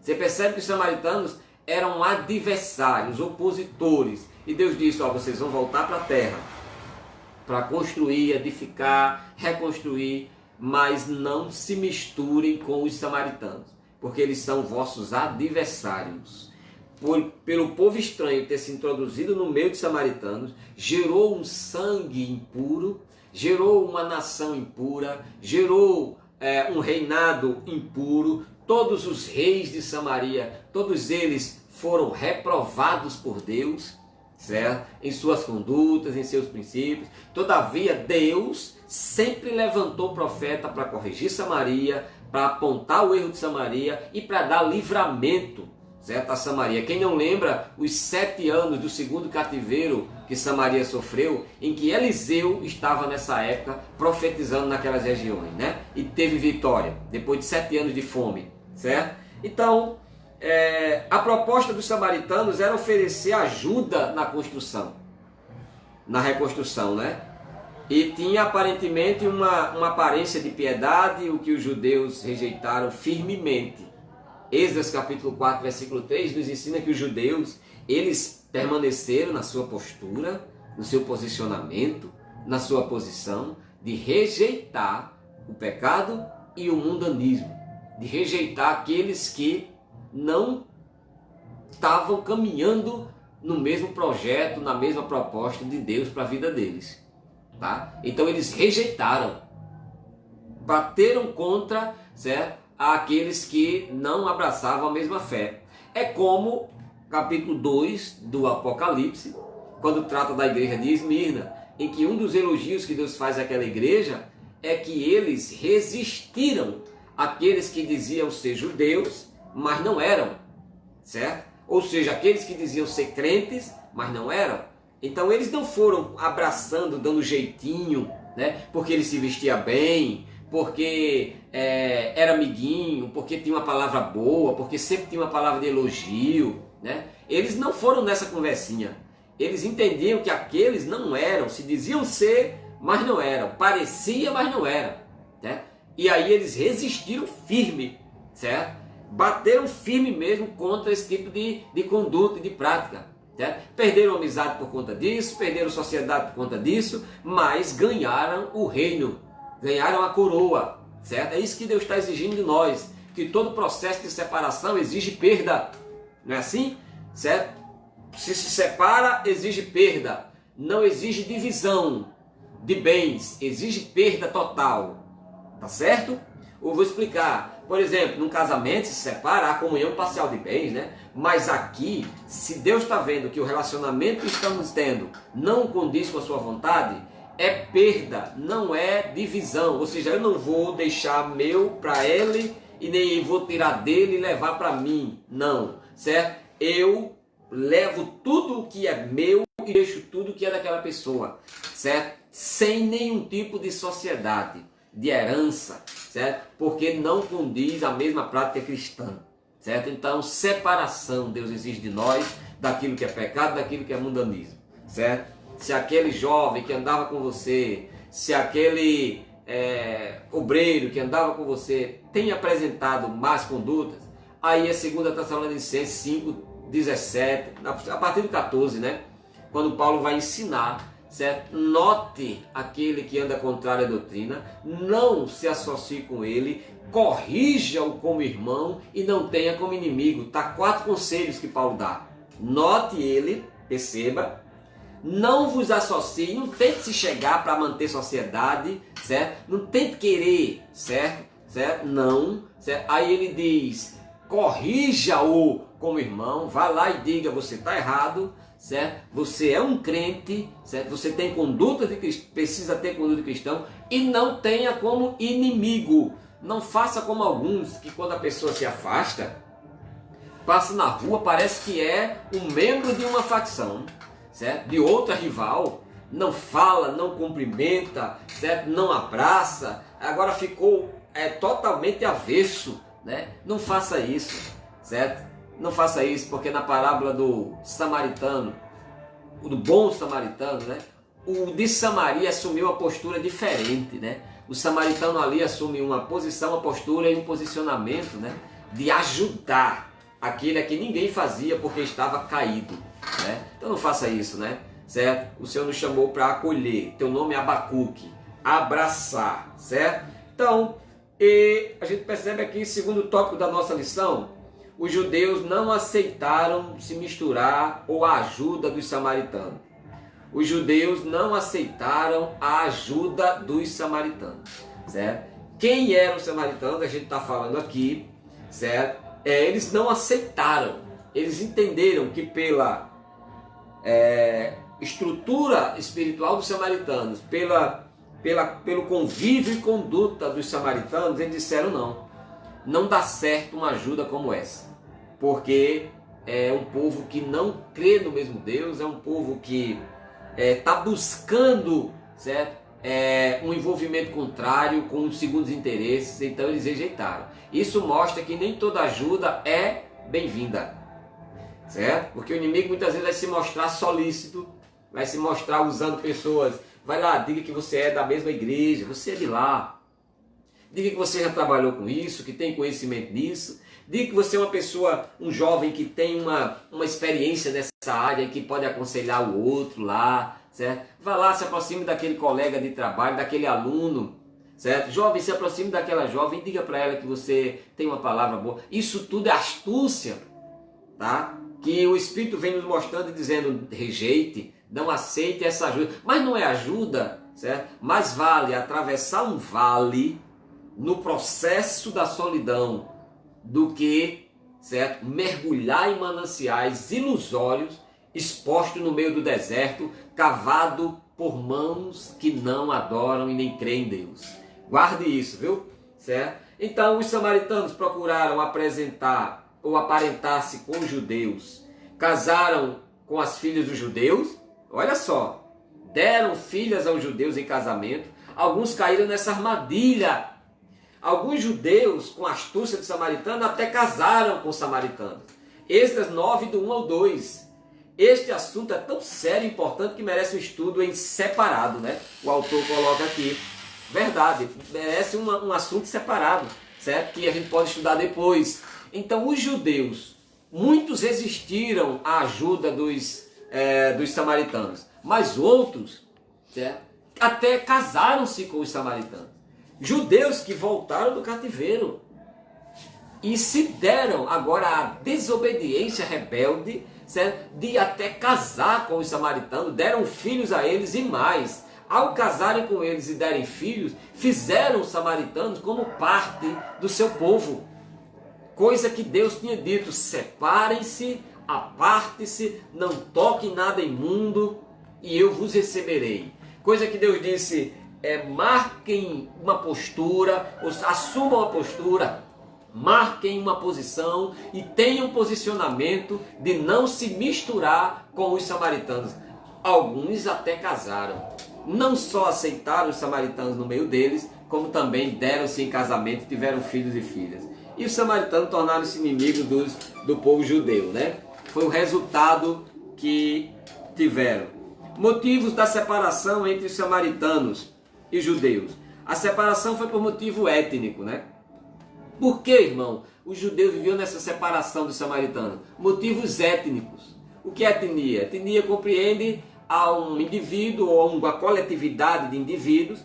Você percebe que os samaritanos eram adversários, opositores. E Deus disse: ó, vocês vão voltar para a terra para construir, edificar, reconstruir, mas não se misturem com os samaritanos, porque eles são vossos adversários. Pelo povo estranho ter se introduzido no meio dos samaritanos, gerou um sangue impuro, gerou uma nação impura, gerou um reinado impuro. Todos os reis de Samaria, todos eles foram reprovados por Deus, certo? Em suas condutas, em seus princípios. Todavia, Deus sempre levantou profeta para corrigir Samaria, para apontar o erro de Samaria e para dar livramento, certo, a Samaria. Quem não lembra os 7 anos do segundo cativeiro que Samaria sofreu, em que Eliseu estava nessa época profetizando naquelas regiões, né? E teve vitória, depois de 7 anos de fome, certo? Então, a proposta dos samaritanos era oferecer ajuda na construção, na reconstrução, né? E tinha aparentemente uma aparência de piedade, o que os judeus rejeitaram firmemente. Êxodo capítulo 4, versículo 3 nos ensina que os judeus, eles permaneceram na sua postura, no seu posicionamento, na sua posição de rejeitar o pecado e o mundanismo, de rejeitar aqueles que não estavam caminhando no mesmo projeto, na mesma proposta de Deus para a vida deles, tá? Então eles rejeitaram, bateram contra, certo, aqueles que não abraçavam a mesma fé. É como capítulo 2 do Apocalipse, quando trata da igreja de Esmirna, em que um dos elogios que Deus faz àquela igreja é que eles resistiram àqueles que diziam ser judeus, mas não eram, certo? Ou seja, aqueles que diziam ser crentes, mas não eram. Então eles não foram abraçando, dando jeitinho, né? Porque ele se vestia bem, porque era amiguinho, porque tinha uma palavra boa, porque sempre tinha uma palavra de elogio, né? Eles não foram nessa conversinha. Eles entendiam que aqueles não eram, se diziam ser, mas não eram, parecia, mas não eram, né? E aí eles resistiram firme, certo? Bateram firme mesmo contra esse tipo de conduta e de prática, certo? Perderam amizade por conta disso, perderam sociedade por conta disso, mas ganharam o reino, ganharam a coroa, certo? É isso que Deus está exigindo de nós, que todo processo de separação exige perda, não é assim? Certo? Se separa, exige perda, não exige divisão de bens, exige perda total, tá certo? Eu vou explicar. Por exemplo, num casamento se separa a comunhão parcial de bens, né? Mas aqui, se Deus está vendo que o relacionamento que estamos tendo não condiz com a sua vontade, é perda, não é divisão. Ou seja, eu não vou deixar meu para ele e nem vou tirar dele e levar para mim. Não, certo? Eu levo tudo o que é meu e deixo tudo que é daquela pessoa, certo? Sem nenhum tipo de sociedade, de herança, certo? Porque não condiz a mesma prática cristã, certo? Então, separação Deus exige de nós daquilo que é pecado, daquilo que é mundanismo, certo? Se aquele jovem que andava com você, se aquele obreiro que andava com você tem apresentado más condutas, aí é 2 Tessalonicenses 5:17, a partir do 14, né? Quando Paulo vai ensinar, certo? Note aquele que anda contrário à doutrina, não se associe com ele, corrija-o como irmão e não tenha como inimigo. Tá 4 conselhos que Paulo dá. Note ele, perceba, não vos associe, não tente se chegar para manter sociedade, certo? Não tente querer, certo? Certo? Não, certo? Aí ele diz, corrija-o como irmão, vá lá e diga, você está errado, certo? Você é um crente, certo? Você tem conduta de cristão, precisa ter conduta de cristão e não tenha como inimigo. Não faça como alguns que quando a pessoa se afasta, passa na rua, parece que é um membro de uma facção, certo? De outra rival, não fala, não cumprimenta, certo? Não abraça, agora ficou totalmente avesso, né? Não faça isso, certo? Não faça isso, porque na parábola do samaritano, do bom samaritano, né? O de Samaria assumiu uma postura diferente, né? O samaritano ali assume uma posição, uma postura e um posicionamento, né? De ajudar aquele a que ninguém fazia porque estava caído, né? Então não faça isso, né? Certo? O Senhor nos chamou para acolher. Teu nome é Abacuque, abraçar, certo? Então, a gente percebe aqui, segundo tópico da nossa lição, os judeus não aceitaram se misturar ou a ajuda dos samaritanos. Os judeus não aceitaram a ajuda dos samaritanos, certo? Quem eram os samaritanos? A gente está falando aqui, certo? Eles não aceitaram. Eles entenderam que pela estrutura espiritual dos samaritanos, pelo convívio e conduta dos samaritanos, eles disseram não dá certo uma ajuda como essa, porque é um povo que não crê no mesmo Deus, é um povo que está buscando, certo? Um envolvimento contrário com os segundos interesses, então eles rejeitaram. Isso mostra que nem toda ajuda é bem-vinda, certo? Porque o inimigo muitas vezes vai se mostrar solícito, vai se mostrar usando pessoas. Vai lá, diga que você é da mesma igreja, você é de lá. Diga que você já trabalhou com isso, que tem conhecimento nisso. Diga que você é uma pessoa, um jovem que tem uma experiência nessa área e que pode aconselhar o outro lá, certo? Vá lá, se aproxime daquele colega de trabalho, daquele aluno, certo? Jovem, se aproxime daquela jovem, diga para ela que você tem uma palavra boa. Isso tudo é astúcia, tá? Que o Espírito vem nos mostrando e dizendo, rejeite, não aceite essa ajuda. Mas não é ajuda, certo? Mais vale atravessar um vale no processo da solidão do que, certo, mergulhar em mananciais ilusórios, exposto no meio do deserto, cavado por mãos que não adoram e nem creem em Deus. Guarde isso, viu? Certo? Então os samaritanos procuraram apresentar ou aparentar-se com os judeus, casaram com as filhas dos judeus, olha só, deram filhas aos judeus em casamento, alguns caíram nessa armadilha. Alguns judeus, com astúcia de samaritano, até casaram com samaritanos. Êxodo 9, do 1 ao 2. Este assunto é tão sério e importante que merece um estudo em separado, né? O autor coloca aqui. Verdade, merece um assunto separado, certo? Que a gente pode estudar depois. Então, os judeus, muitos resistiram à ajuda dos samaritanos, mas outros, certo? Até casaram-se com os samaritanos. Judeus que voltaram do cativeiro e se deram agora à desobediência rebelde, certo? De até casar com os samaritanos, deram filhos a eles e mais. Ao casarem com eles e derem filhos, fizeram os samaritanos como parte do seu povo. Coisa que Deus tinha dito, separem-se, aparte-se, não toquem nada imundo e eu vos receberei. coisa que Deus disse marquem uma postura, assumam uma postura, marquem uma posição e tenham um posicionamento de não se misturar com os samaritanos. Alguns até casaram, não só aceitaram os samaritanos no meio deles, como também deram-se em casamento, tiveram filhos e filhas. E os samaritanos tornaram-se inimigos do povo judeu, né? Foi o resultado que tiveram. Motivos da separação entre os samaritanos e judeus. A separação foi por motivo étnico, né? Por que, irmão, os judeus viviam nessa separação dos samaritanos? Motivos étnicos. O que é etnia? Etnia compreende a um indivíduo ou uma coletividade de indivíduos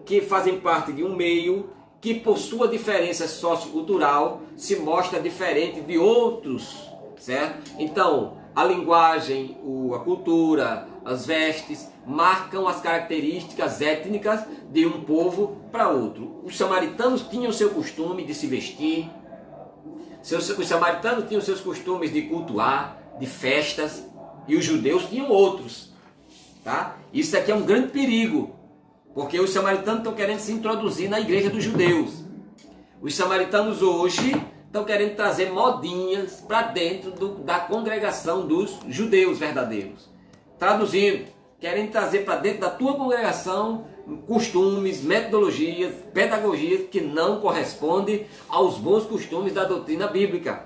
que fazem parte de um meio que, por sua diferença sociocultural, se mostra diferente de outros, certo? Então, a linguagem, a cultura, as vestes marcam as características étnicas de um povo para outro. Os samaritanos tinham o seu costume de se vestir, os samaritanos tinham seus costumes de cultuar, de festas, e os judeus tinham outros. Tá? Isso aqui é um grande perigo, porque os samaritanos estão querendo se introduzir na igreja dos judeus. Os samaritanos hoje estão querendo trazer modinhas para dentro da congregação dos judeus verdadeiros. Traduzindo, querem trazer para dentro da tua congregação costumes, metodologias, pedagogias que não correspondem aos bons costumes da doutrina bíblica.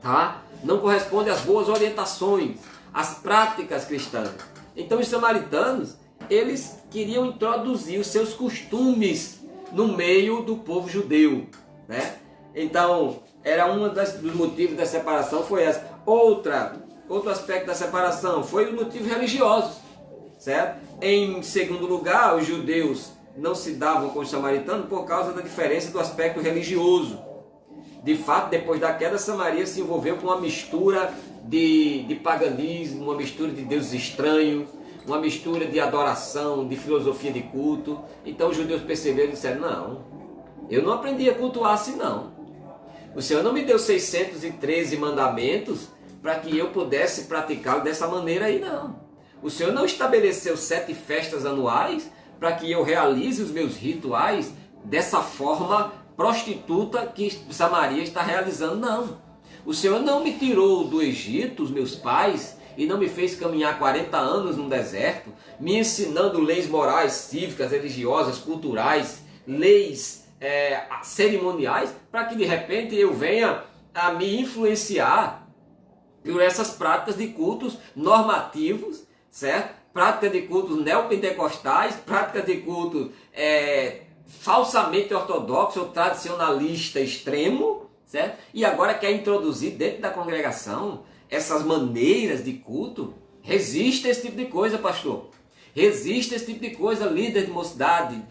Tá? Não correspondem às boas orientações, às práticas cristãs. Então os samaritanos, eles queriam introduzir os seus costumes no meio do povo judeu, né? Então, era dos motivos da separação, foi essa. Outro aspecto da separação foi os motivos religiosos, certo? Em segundo lugar, os judeus não se davam com os samaritanos por causa da diferença do aspecto religioso. De fato, depois da queda, Samaria se envolveu com uma mistura de paganismo, uma mistura de deuses estranhos, uma mistura de adoração, de filosofia de culto. Então os judeus perceberam e disseram: não, eu não aprendi a cultuar assim não. O Senhor não me deu 613 mandamentos para que eu pudesse praticá-lo dessa maneira aí, não. O Senhor não estabeleceu 7 festas anuais para que eu realize os meus rituais dessa forma prostituta que Samaria está realizando, não. O Senhor não me tirou do Egito, os meus pais, e não me fez caminhar 40 anos no deserto, me ensinando leis morais, cívicas, religiosas, culturais, leis cerimoniais, para que de repente eu venha a me influenciar por essas práticas de cultos normativos, certo? Práticas de cultos neopentecostais, práticas de cultos falsamente ortodoxo ou tradicionalista extremo, certo? E agora quer introduzir dentro da congregação essas maneiras de culto. Resiste a esse tipo de coisa, pastor. Resiste a esse tipo de coisa, líder de mocidade,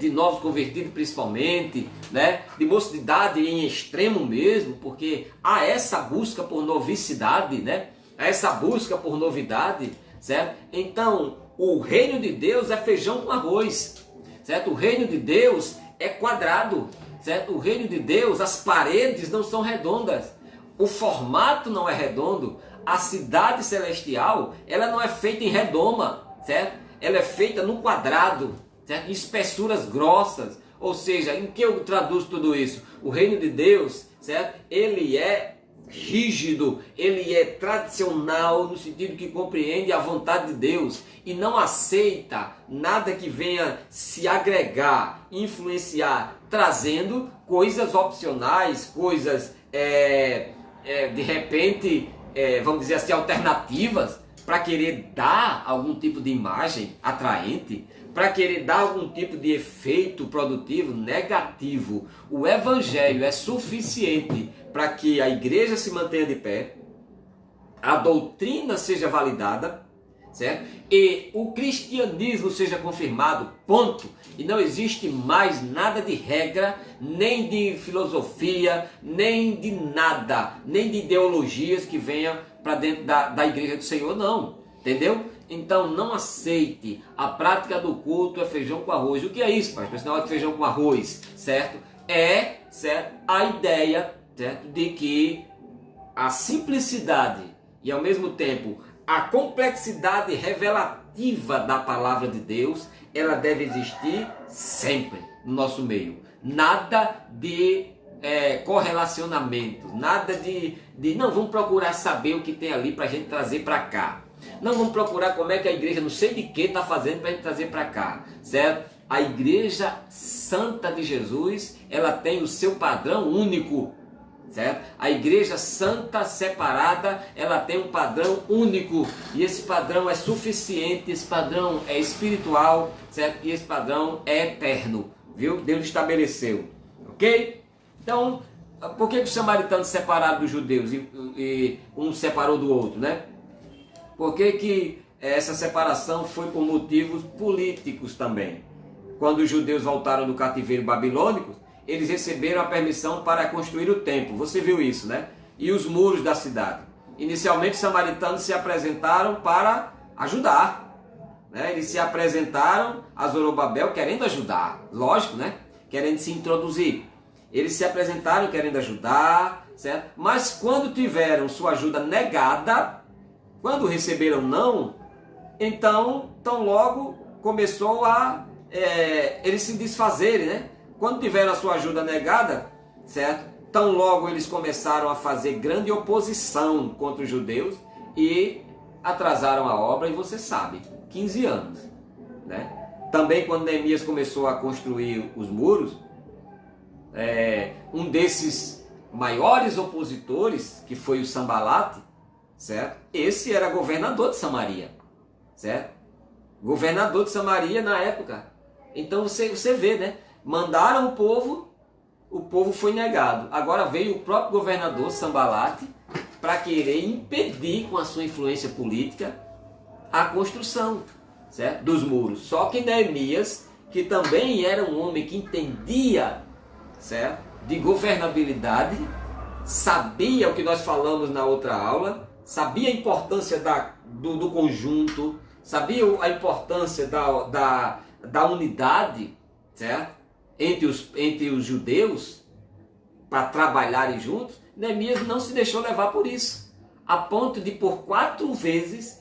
de novos convertidos principalmente, né? De mocidade em extremo mesmo, porque há essa busca por novicidade, né? Há essa busca por novidade, certo? Então, o reino de Deus é feijão com arroz, certo? O reino de Deus é quadrado, certo? O reino de Deus, as paredes não são redondas, o formato não é redondo, a cidade celestial, ela não é feita em redoma, certo? Ela é feita no quadrado, certo? Em espessuras grossas. Ou seja, em que eu traduzo tudo isso? O reino de Deus, certo? Ele é rígido, ele é tradicional no sentido que compreende a vontade de Deus e não aceita nada que venha se agregar, influenciar, trazendo coisas opcionais, coisas de repente, vamos dizer assim, alternativas, para querer dar algum tipo de imagem atraente, para querer dar algum tipo de efeito produtivo negativo. O evangelho é suficiente para que a igreja se mantenha de pé, a doutrina seja validada, certo? E o cristianismo seja confirmado, ponto. E não existe mais nada de regra, nem de filosofia, nem de nada, nem de ideologias que venham para dentro da igreja do Senhor, não. Entendeu? Então não aceite a prática do culto é feijão com arroz. O que é isso, pastor? Esse negócio de feijão com arroz, certo? Certo, a ideia, certo, de que a simplicidade e ao mesmo tempo a complexidade revela ativa da palavra de Deus, ela deve existir sempre no nosso meio. Nada de correlacionamento, nada de não, vamos procurar saber o que tem ali para a gente trazer para cá. Não vamos procurar como é que a igreja não sei de que está fazendo para a gente trazer para cá, certo? A igreja santa de Jesus, ela tem o seu padrão único, certo? A igreja santa separada, ela tem um padrão único, e esse padrão é suficiente, esse padrão é espiritual, certo? E esse padrão é eterno, viu? Deus estabeleceu, ok? Então, por que os samaritanos separaram dos judeus e um separou do outro, né? Por que essa separação foi por motivos políticos também? Quando os judeus voltaram do cativeiro babilônico, eles receberam a permissão para construir o templo. Você viu isso, né? E os muros da cidade. Inicialmente, os samaritanos se apresentaram para ajudar, né? Eles se apresentaram a Zorobabel querendo ajudar, lógico, né? Querendo se introduzir. Eles se apresentaram querendo ajudar, certo? Mas quando tiveram sua ajuda negada, quando receberam não, então tão logo começou a eles se desfazerem, né? Quando tiveram a sua ajuda negada, certo? Tão logo eles começaram a fazer grande oposição contra os judeus e atrasaram a obra, e você sabe, 15 anos, né? Também quando Neemias começou a construir os muros, um desses maiores opositores, que foi o Sambalate, certo? Esse era governador de Samaria, certo? Governador de Samaria na época. Então você vê, né? Mandaram o povo foi negado. Agora veio o próprio governador Sambalate para querer impedir com a sua influência política a construção, certo? Dos muros. Só que Neemias, que também era um homem que entendia, certo? De governabilidade, sabia o que nós falamos na outra aula, sabia a importância do conjunto, sabia a importância da unidade, certo? Entre os judeus, para trabalharem juntos. Neemias não se deixou levar por isso, a ponto de por 4 vezes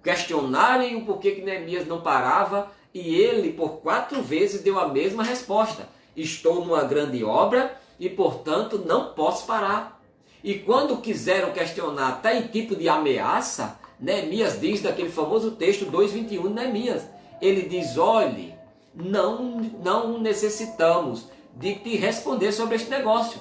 questionarem o porquê que Neemias não parava, e ele por 4 vezes deu a mesma resposta: estou numa grande obra e portanto não posso parar. E quando quiseram questionar até em tipo de ameaça, Neemias diz daquele famoso texto 2:21 de Neemias, ele diz: olhe, não necessitamos de te responder sobre este negócio,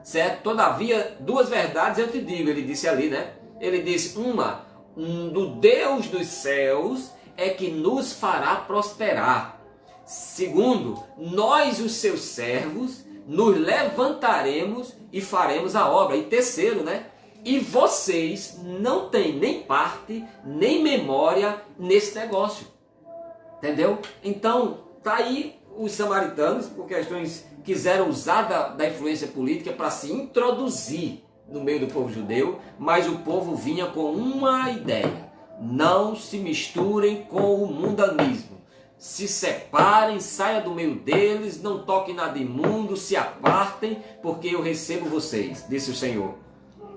certo? Todavia, 2 verdades eu te digo, ele disse ali, né? Ele disse: uma, do Deus dos céus é que nos fará prosperar. Segundo, nós, os seus servos, nos levantaremos e faremos a obra. E terceiro, né? E vocês não têm nem parte, nem memória nesse negócio. Entendeu? Então, tá aí os samaritanos, por questões, quiseram usar da influência política para se introduzir no meio do povo judeu, mas o povo vinha com uma ideia: não se misturem com o mundanismo. Se separem, saia do meio deles, não toquem nada imundo, se apartem, porque eu recebo vocês, disse o Senhor.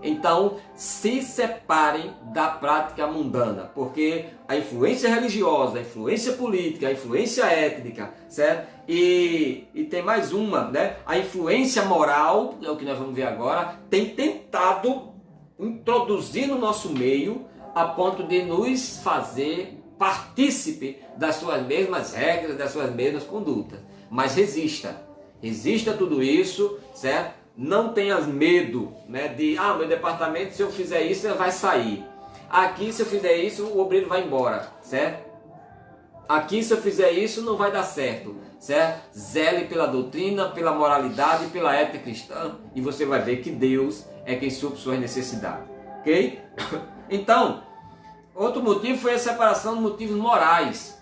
Então, se separem da prática mundana, porque a influência religiosa, a influência política, a influência étnica, certo? E tem mais uma, né? A influência moral, é o que nós vamos ver agora, tem tentado introduzir no nosso meio a ponto de nos fazer partícipe das suas mesmas regras, das suas mesmas condutas. Mas resista a tudo isso, certo? Não tenhas medo, né, de, meu departamento, se eu fizer isso, ele vai sair. Aqui, se eu fizer isso, o obreiro vai embora, certo? Aqui, se eu fizer isso, não vai dar certo, certo? Zele pela doutrina, pela moralidade, pela ética cristã, e você vai ver que Deus é quem supre suas necessidades, ok? Então, outro motivo foi a separação de motivos morais.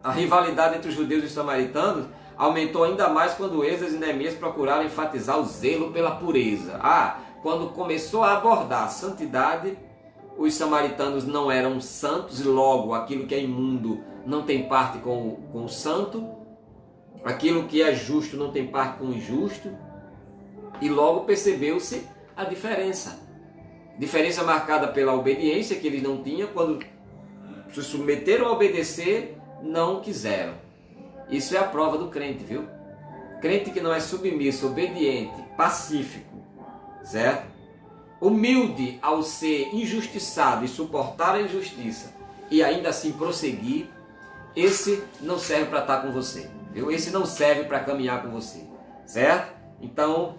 A rivalidade entre os judeus e os samaritanos aumentou ainda mais quando Esdras e Neemias procuraram enfatizar o zelo pela pureza. Quando começou a abordar a santidade, os samaritanos não eram santos, e logo aquilo que é imundo não tem parte com o santo, aquilo que é justo não tem parte com o injusto, e logo percebeu-se a diferença. Diferença marcada pela obediência que eles não tinham quando se submeteram a obedecer, não quiseram. Isso é a prova do crente, viu? Crente que não é submisso, obediente, pacífico, certo? Humilde ao ser injustiçado e suportar a injustiça e ainda assim prosseguir, esse não serve para estar com você, viu? Esse não serve para caminhar com você, certo? Então,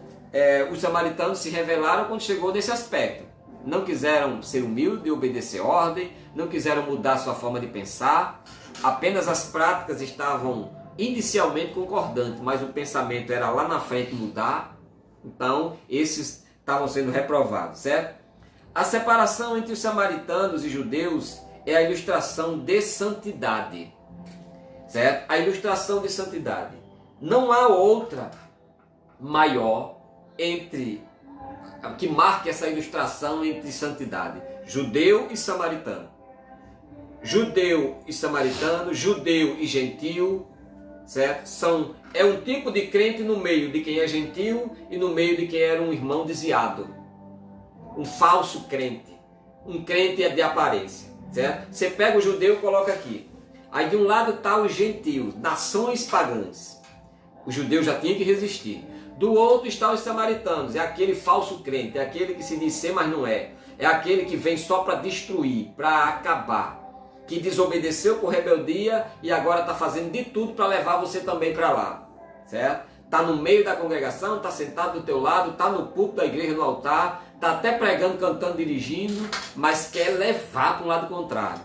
os samaritanos se revelaram quando chegou nesse aspecto. Não quiseram ser humildes e obedecer ordem, não quiseram mudar sua forma de pensar, apenas as práticas estavam inicialmente concordantes, mas o pensamento era lá na frente mudar. Então, esses estavam sendo reprovados, certo? A separação entre os samaritanos e judeus é a ilustração de santidade, certo? A ilustração de santidade. Não há outra maior que marque essa ilustração entre santidade. Judeu e samaritano. Judeu e samaritano, judeu e gentil, certo? É um tipo de crente no meio de quem é gentil e no meio de quem era um irmão desviado. Um falso crente. Um crente de aparência, certo? Você pega o judeu e coloca aqui. Aí de um lado está os gentios, nações pagãs. O judeu já tinha que resistir. Do outro está os samaritanos, é aquele falso crente, é aquele que se diz ser, mas não é. É aquele que vem só para destruir, para acabar. Que desobedeceu por rebeldia e agora está fazendo de tudo para levar você também para lá, certo? Está no meio da congregação, está sentado do teu lado, está no púlpito da igreja, no altar, está até pregando, cantando, dirigindo, mas quer levar para um lado contrário.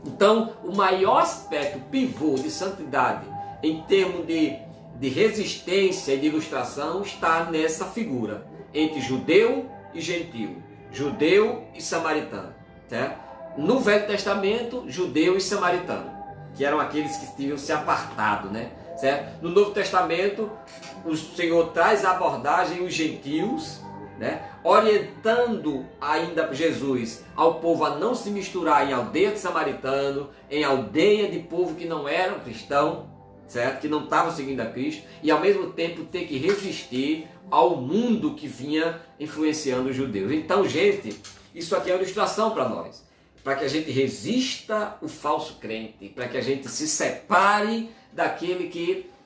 Então, o maior aspecto pivô de santidade em termos de resistência e de ilustração está nessa figura entre judeu e gentil, judeu e samaritano, certo? No Velho Testamento, judeu e samaritano, que eram aqueles que tinham se apartado, né? Certo? No Novo Testamento, o Senhor traz a abordagem os gentios, né? Orientando ainda Jesus ao povo a não se misturar em aldeia de samaritano, em aldeia de povo que não eram cristão, certo? Que não estavam seguindo a Cristo, e ao mesmo tempo ter que resistir ao mundo que vinha influenciando os judeus. Então, gente, isso aqui é uma ilustração para nós, para que a gente resista o falso crente, para que a gente se separe daquele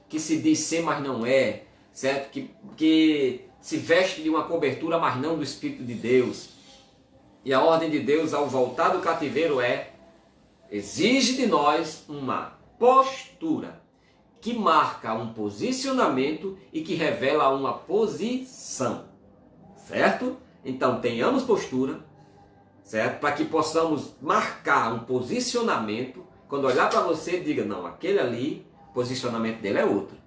que se diz ser, mas não é, certo? Que se veste de uma cobertura, mas não do Espírito de Deus. E a ordem de Deus ao voltar do cativeiro exige de nós uma postura que marca um posicionamento e que revela uma posição, certo? Então tenhamos postura, certo? Para que possamos marcar um posicionamento. Quando olhar para você, diga, não, aquele ali, o posicionamento dele é outro.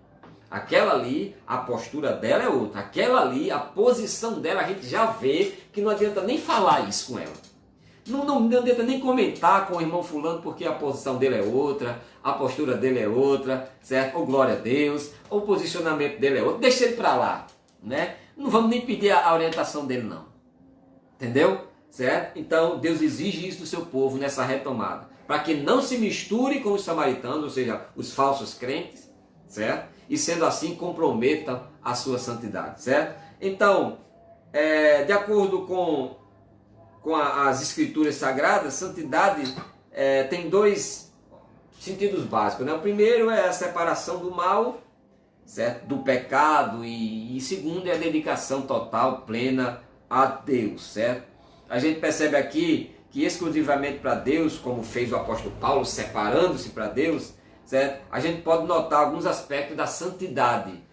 Aquela ali, a postura dela é outra. Aquela ali, a posição dela, a gente já vê que não adianta nem falar isso com ela. Não adianta nem comentar com o irmão fulano, porque a posição dele é outra, a postura dele é outra, certo? Ou glória a Deus, ou o posicionamento dele é outro. Deixa ele para lá, né? Não vamos nem pedir a orientação dele, não. Entendeu? Certo? Então, Deus exige isso do seu povo nessa retomada, para que não se misture com os samaritanos, ou seja, os falsos crentes, certo? E sendo assim, comprometam a sua santidade, certo? Então, de acordo com as escrituras sagradas, santidade tem dois sentidos básicos, né? O primeiro é a separação do mal, certo? Do pecado, e segundo é a dedicação total, plena a Deus, certo? A gente percebe aqui que exclusivamente para Deus, como fez o apóstolo Paulo, separando-se para Deus, certo? A gente pode notar alguns aspectos da santidade,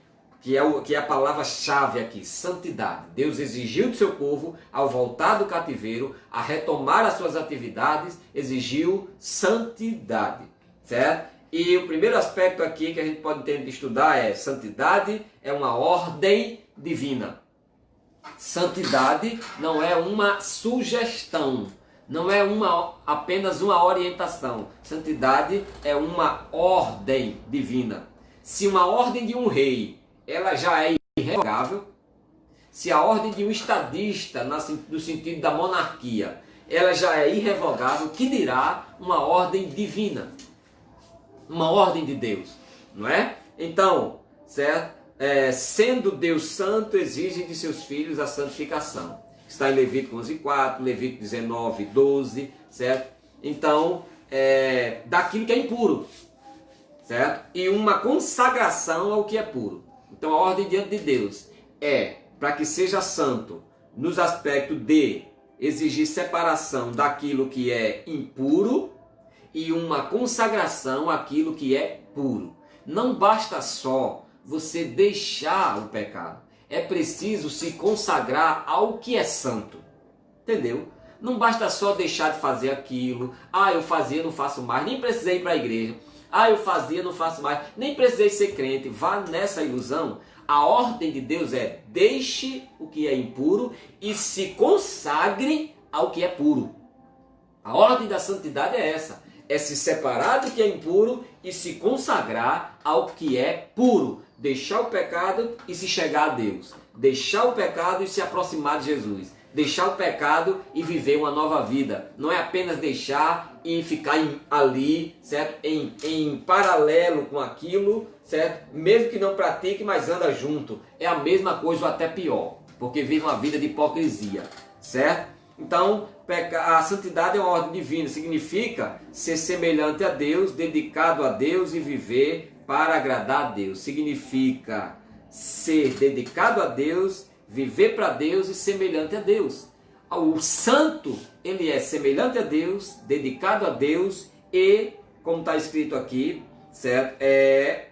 que é a palavra-chave aqui, santidade. Deus exigiu do seu povo, ao voltar do cativeiro, a retomar as suas atividades, exigiu santidade, certo? E o primeiro aspecto aqui que a gente pode ter de estudar é: santidade é uma ordem divina. Santidade não é uma sugestão, não é apenas uma orientação. Santidade é uma ordem divina. Se uma ordem de um rei, ela já é irrevogável, se a ordem de um estadista, no sentido da monarquia, ela já é irrevogável, que dirá uma ordem divina, uma ordem de Deus, não é? Então, certo? Sendo Deus santo, exige de seus filhos a santificação. Está em Levítico 11:4, Levítico 19:12, certo? Então, daquilo que é impuro, certo? E uma consagração ao que é puro. Então a ordem diante de Deus é para que seja santo nos aspectos de exigir separação daquilo que é impuro e uma consagração àquilo que é puro. Não basta só você deixar o pecado, é preciso se consagrar ao que é santo, entendeu? Não basta só deixar de fazer aquilo. Eu fazia, não faço mais, nem precisei ir para a igreja. Eu fazia, não faço mais, nem precisei ser crente. Vá nessa ilusão. A ordem de Deus é: deixe o que é impuro e se consagre ao que é puro. A ordem da santidade é essa: é se separar do que é impuro e se consagrar ao que é puro. Deixar o pecado e se chegar a Deus. Deixar o pecado e se aproximar de Jesus. Deixar o pecado e viver uma nova vida. Não é apenas deixar e ficar ali, certo? Em paralelo com aquilo, certo? Mesmo que não pratique, mas anda junto. É a mesma coisa ou até pior, porque vive uma vida de hipocrisia, certo? Então, a santidade é uma ordem divina, significa ser semelhante a Deus, dedicado a Deus e viver para agradar a Deus. Significa ser dedicado a Deus, viver para Deus e semelhante a Deus. O santo, ele é semelhante a Deus, dedicado a Deus e, como está escrito aqui, certo? É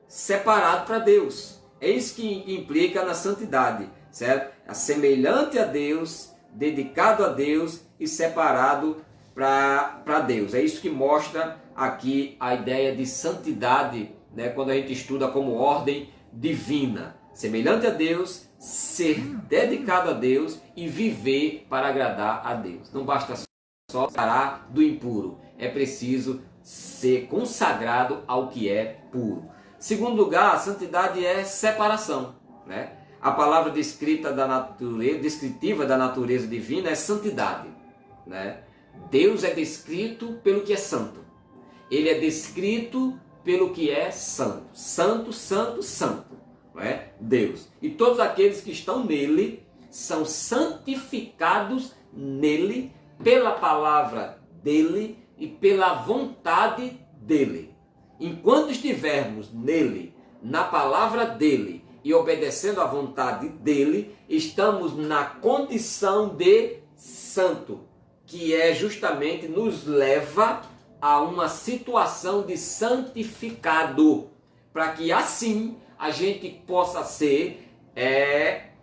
separado para Deus. É isso que implica na santidade, certo? É semelhante a Deus, dedicado a Deus e separado para Deus. É isso que mostra aqui a ideia de santidade, né? Quando a gente estuda como ordem divina. Semelhante a Deus, ser dedicado a Deus e viver para agradar a Deus. Não basta só separar do impuro, é preciso ser consagrado ao que é puro. Segundo lugar, a santidade é separação, né? A palavra descritiva da natureza divina é santidade, né? Deus é descrito pelo que é santo. Ele é descrito pelo que é santo. Santo, santo, santo. Não é? Deus. E todos aqueles que estão nele são santificados nele, pela palavra dele e pela vontade dele. Enquanto estivermos nele, na palavra dele e obedecendo à vontade dele, estamos na condição de santo, que é justamente nos leva a uma situação de santificado, para que assim a gente possa ser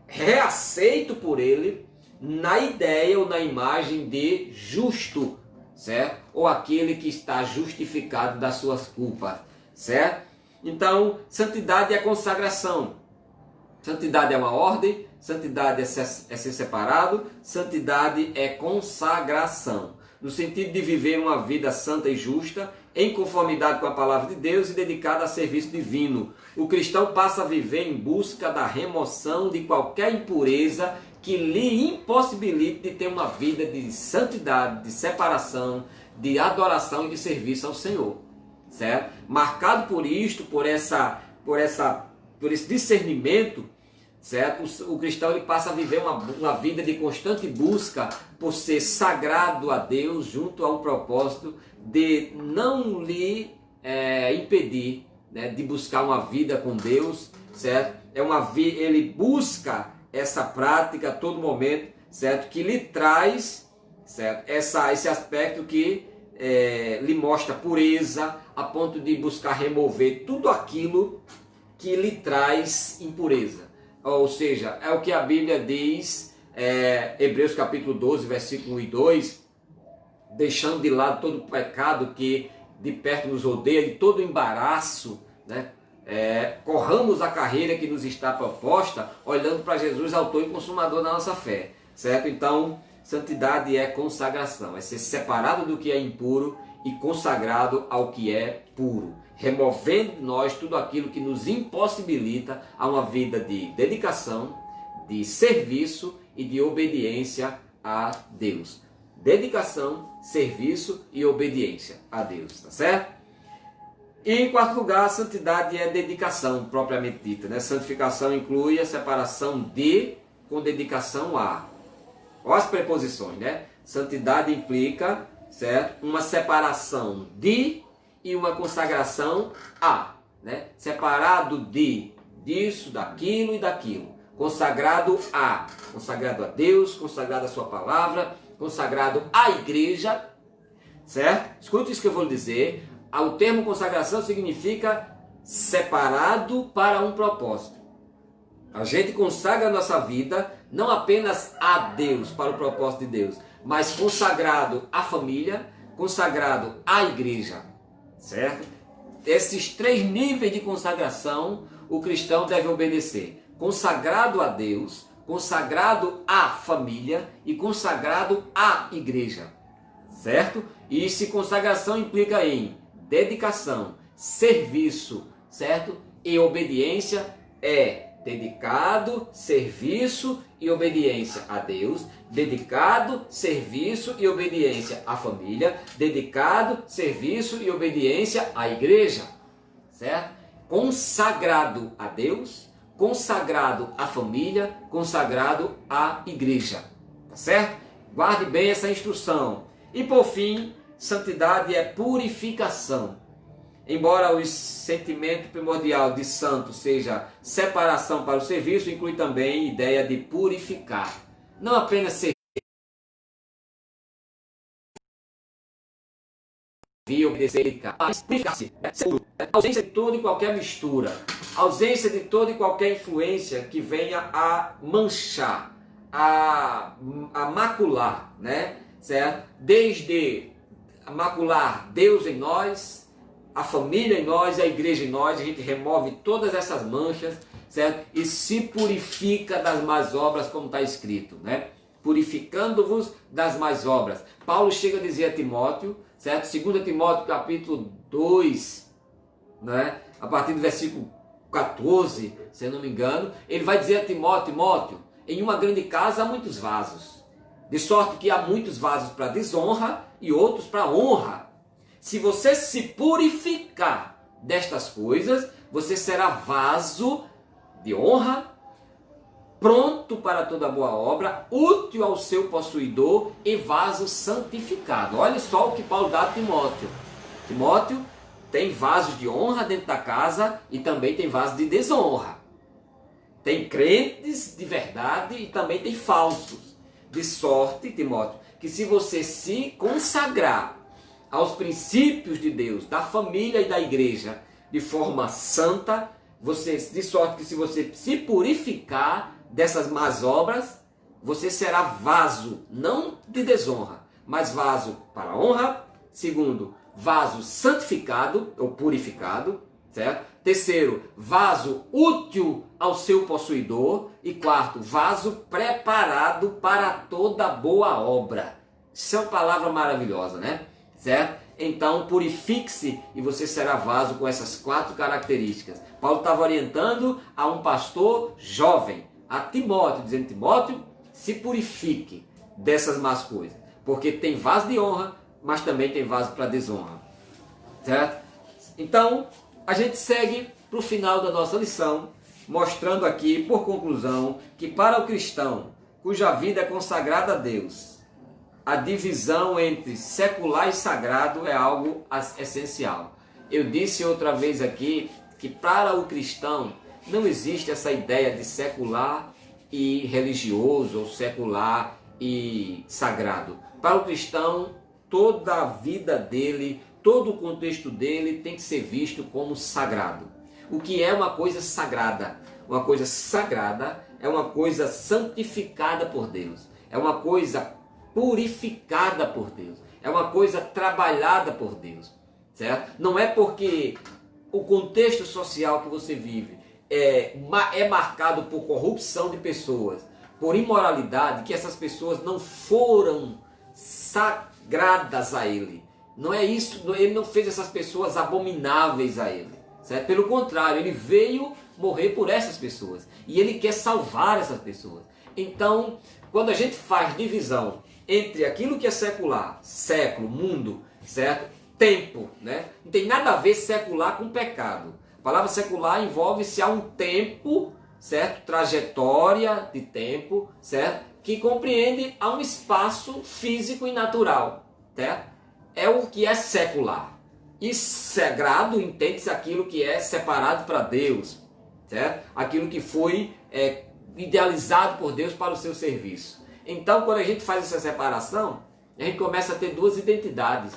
reaceito por ele na ideia ou na imagem de justo, certo? Ou aquele que está justificado das suas culpas, certo? Então, santidade é consagração. Santidade é uma ordem, santidade é ser separado, santidade é consagração. No sentido de viver uma vida santa e justa, em conformidade com a palavra de Deus e dedicada a serviço divino. O cristão passa a viver em busca da remoção de qualquer impureza que lhe impossibilite de ter uma vida de santidade, de separação, de adoração e de serviço ao Senhor, certo? Marcado por isto, por esse discernimento, certo? O cristão ele passa a viver uma vida de constante busca por ser sagrado a Deus junto a um propósito de não lhe impedir, né, de buscar uma vida com Deus, certo? Ele busca essa prática a todo momento, certo? Que lhe traz, certo? Esse aspecto que lhe mostra pureza, a ponto de buscar remover tudo aquilo que lhe traz impureza. Ou seja, é o que a Bíblia diz, Hebreus capítulo 12, versículo 1 e 2, deixando de lado todo o pecado que de perto nos rodeia, de todo o embaraço, né? Corramos a carreira que nos está proposta, olhando para Jesus, autor e consumador da nossa fé, certo? Então, santidade é consagração, é ser separado do que é impuro e consagrado ao que é puro, removendo de nós tudo aquilo que nos impossibilita a uma vida de dedicação, de serviço e de obediência a Deus. Dedicação, serviço e obediência a Deus, tá certo? E em quarto lugar, a santidade é dedicação propriamente dita, né? Santificação inclui a separação de com dedicação a. Olha as preposições, né? Santidade implica certo? Uma separação de e uma consagração a, né? Separado de, disso, daquilo e daquilo. Consagrado a Deus, consagrado à sua palavra, consagrado à igreja, certo? Escute isso que eu vou lhe dizer. O termo consagração significa separado para um propósito. A gente consagra a nossa vida não apenas a Deus, para o propósito de Deus, mas consagrado à família, consagrado à igreja, certo? Esses 3 níveis de consagração o cristão deve obedecer: consagrado a Deus, consagrado à família e consagrado à igreja, certo? E se consagração implica em dedicação, serviço, certo? E obediência, é dedicado, serviço e obediência a Deus, dedicado, serviço e obediência à família, dedicado, serviço e obediência à igreja, certo? Consagrado a Deus, consagrado à família, consagrado à igreja, tá certo? Guarde bem essa instrução. E por fim, santidade é purificação. Embora o sentimento primordial de santo seja separação para o serviço, inclui também a ideia de purificar. Não apenas servir, obedecer, mas purificar-se. Ausência de toda e qualquer mistura, ausência de toda e qualquer influência que venha a manchar, a macular, né? Certo? Desde macular Deus em nós, a família em nós, a igreja em nós, a gente remove todas essas manchas, certo? E se purifica das más obras, como está escrito, né? Purificando-vos das más obras. Paulo chega a dizer a Timóteo, certo? 2 Timóteo capítulo 2, né? A partir do versículo 14, se eu não me engano, ele vai dizer a Timóteo: Timóteo, em uma grande casa há muitos vasos, de sorte que há muitos vasos para desonra e outros para honra. Se você se purificar destas coisas, você será vaso de honra, pronto para toda boa obra, útil ao seu possuidor e vaso santificado. Olha só o que Paulo dá a Timóteo. Timóteo tem vasos de honra dentro da casa e também tem vasos de desonra. Tem crentes de verdade e também tem falsos. De sorte, Timóteo, que se você se consagrar aos princípios de Deus, da família e da igreja, de forma santa, de sorte que se você se purificar dessas más obras, você será vaso, não de desonra, mas vaso para honra. Segundo, vaso santificado ou purificado, certo? Terceiro, vaso útil ao seu possuidor. E quarto, vaso preparado para toda boa obra. Isso é uma palavra maravilhosa, né? Certo? Então purifique-se e você será vaso com essas 4 características. Paulo estava orientando a um pastor jovem, a Timóteo, dizendo: Timóteo, se purifique dessas más coisas, porque tem vaso de honra, mas também tem vaso para desonra, certo? Então a gente segue para o final da nossa lição, mostrando aqui, por conclusão, que para o cristão cuja vida é consagrada a Deus, a divisão entre secular e sagrado é algo essencial. Eu disse outra vez aqui que para o cristão não existe essa ideia de secular e religioso, ou secular e sagrado. Para o cristão, toda a vida dele, todo o contexto dele tem que ser visto como sagrado. O que é uma coisa sagrada? Uma coisa sagrada é uma coisa santificada por Deus. É uma coisa purificada por Deus. É uma coisa trabalhada por Deus, certo? Não é porque o contexto social que você vive é marcado por corrupção de pessoas, por imoralidade, que essas pessoas não foram sagradas a Ele. Não é isso, Ele não fez essas pessoas abomináveis a Ele, certo? Pelo contrário, Ele veio morrer por essas pessoas e Ele quer salvar essas pessoas. Então, quando a gente faz divisão entre aquilo que é secular, século, mundo, certo? Tempo, né? Não tem nada a ver secular com pecado. A palavra secular envolve se há um tempo, certo? Trajetória de tempo, certo? Que compreende a um espaço físico e natural, certo? é o que é secular. E sagrado entende-se aquilo que é separado para Deus, certo? Aquilo que foi idealizado por Deus para o seu serviço. Então, quando a gente faz essa separação, a gente começa a ter duas identidades.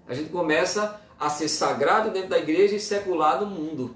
A gente começa a ser sagrado dentro da igreja e secular no mundo.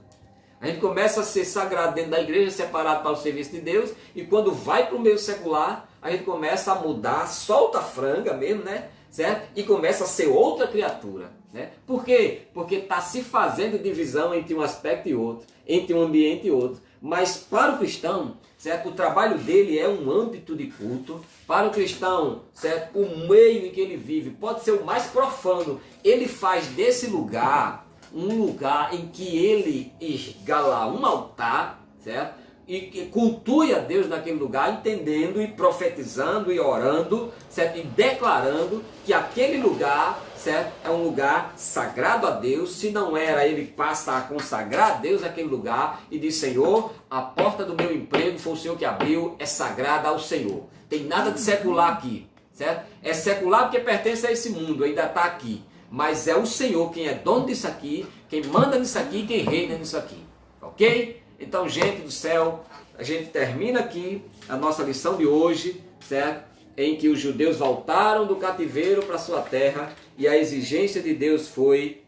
A gente começa a ser sagrado dentro da igreja, separado para o serviço de Deus, e quando vai para o meio secular, a gente começa a mudar, solta a franga mesmo, né? Certo? E começa a ser outra criatura. Né? Por quê? Porque está se fazendo divisão entre um aspecto e outro, entre um ambiente e outro. Mas para o cristão, certo? O trabalho dele é um âmbito de culto. Para o cristão, certo? O meio em que ele vive pode ser o mais profano. Ele faz desse lugar um lugar em que ele erga lá um altar, certo? E cultue a Deus naquele lugar, entendendo e profetizando e orando, certo? E declarando que aquele lugar, certo? É um lugar sagrado a Deus. Se não era, ele passa a consagrar a Deus aquele lugar e diz: Senhor, a porta do meu emprego foi o Senhor que abriu, é sagrada ao Senhor. Tem nada de secular aqui, certo? É secular porque pertence a esse mundo, ainda está aqui. Mas é o Senhor quem é dono disso aqui, quem manda nisso aqui, quem reina nisso aqui. Ok? Então, gente do céu, a gente termina aqui a nossa lição de hoje, certo? Em que os judeus voltaram do cativeiro para sua terra e a exigência de Deus foi: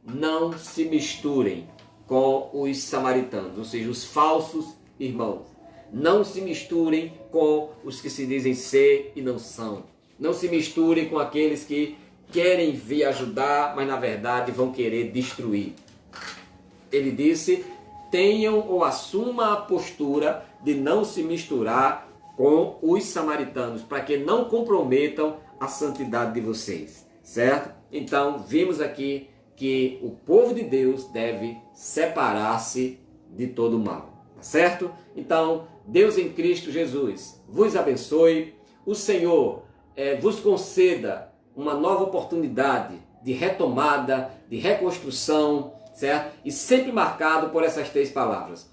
não se misturem com os samaritanos, ou seja, os falsos irmãos. Não se misturem com os que se dizem ser e não são. Não se misturem com aqueles que querem vir ajudar, mas na verdade vão querer destruir. Ele disse: tenham ou assumam a postura de não se misturar com os samaritanos, para que não comprometam a santidade de vocês, certo? Então, vimos aqui que o povo de Deus deve separar-se de todo o mal, tá certo? Então, Deus em Cristo Jesus vos abençoe, o Senhor vos conceda uma nova oportunidade de retomada, de reconstrução, certo? E sempre marcado por essas três palavras: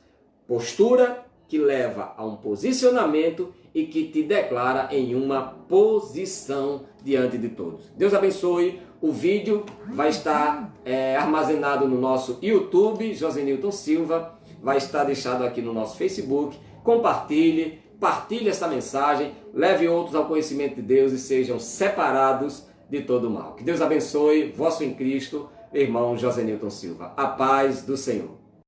postura, que leva a um posicionamento e que te declara em uma posição diante de todos. Deus abençoe. O vídeo vai estar armazenado no nosso YouTube, Josenilton Silva, vai estar deixado aqui no nosso Facebook. Compartilhe, partilhe essa mensagem, leve outros ao conhecimento de Deus e sejam separados de todo o mal. Que Deus abençoe, vosso em Cristo, irmão Josenilton Silva. A paz do Senhor.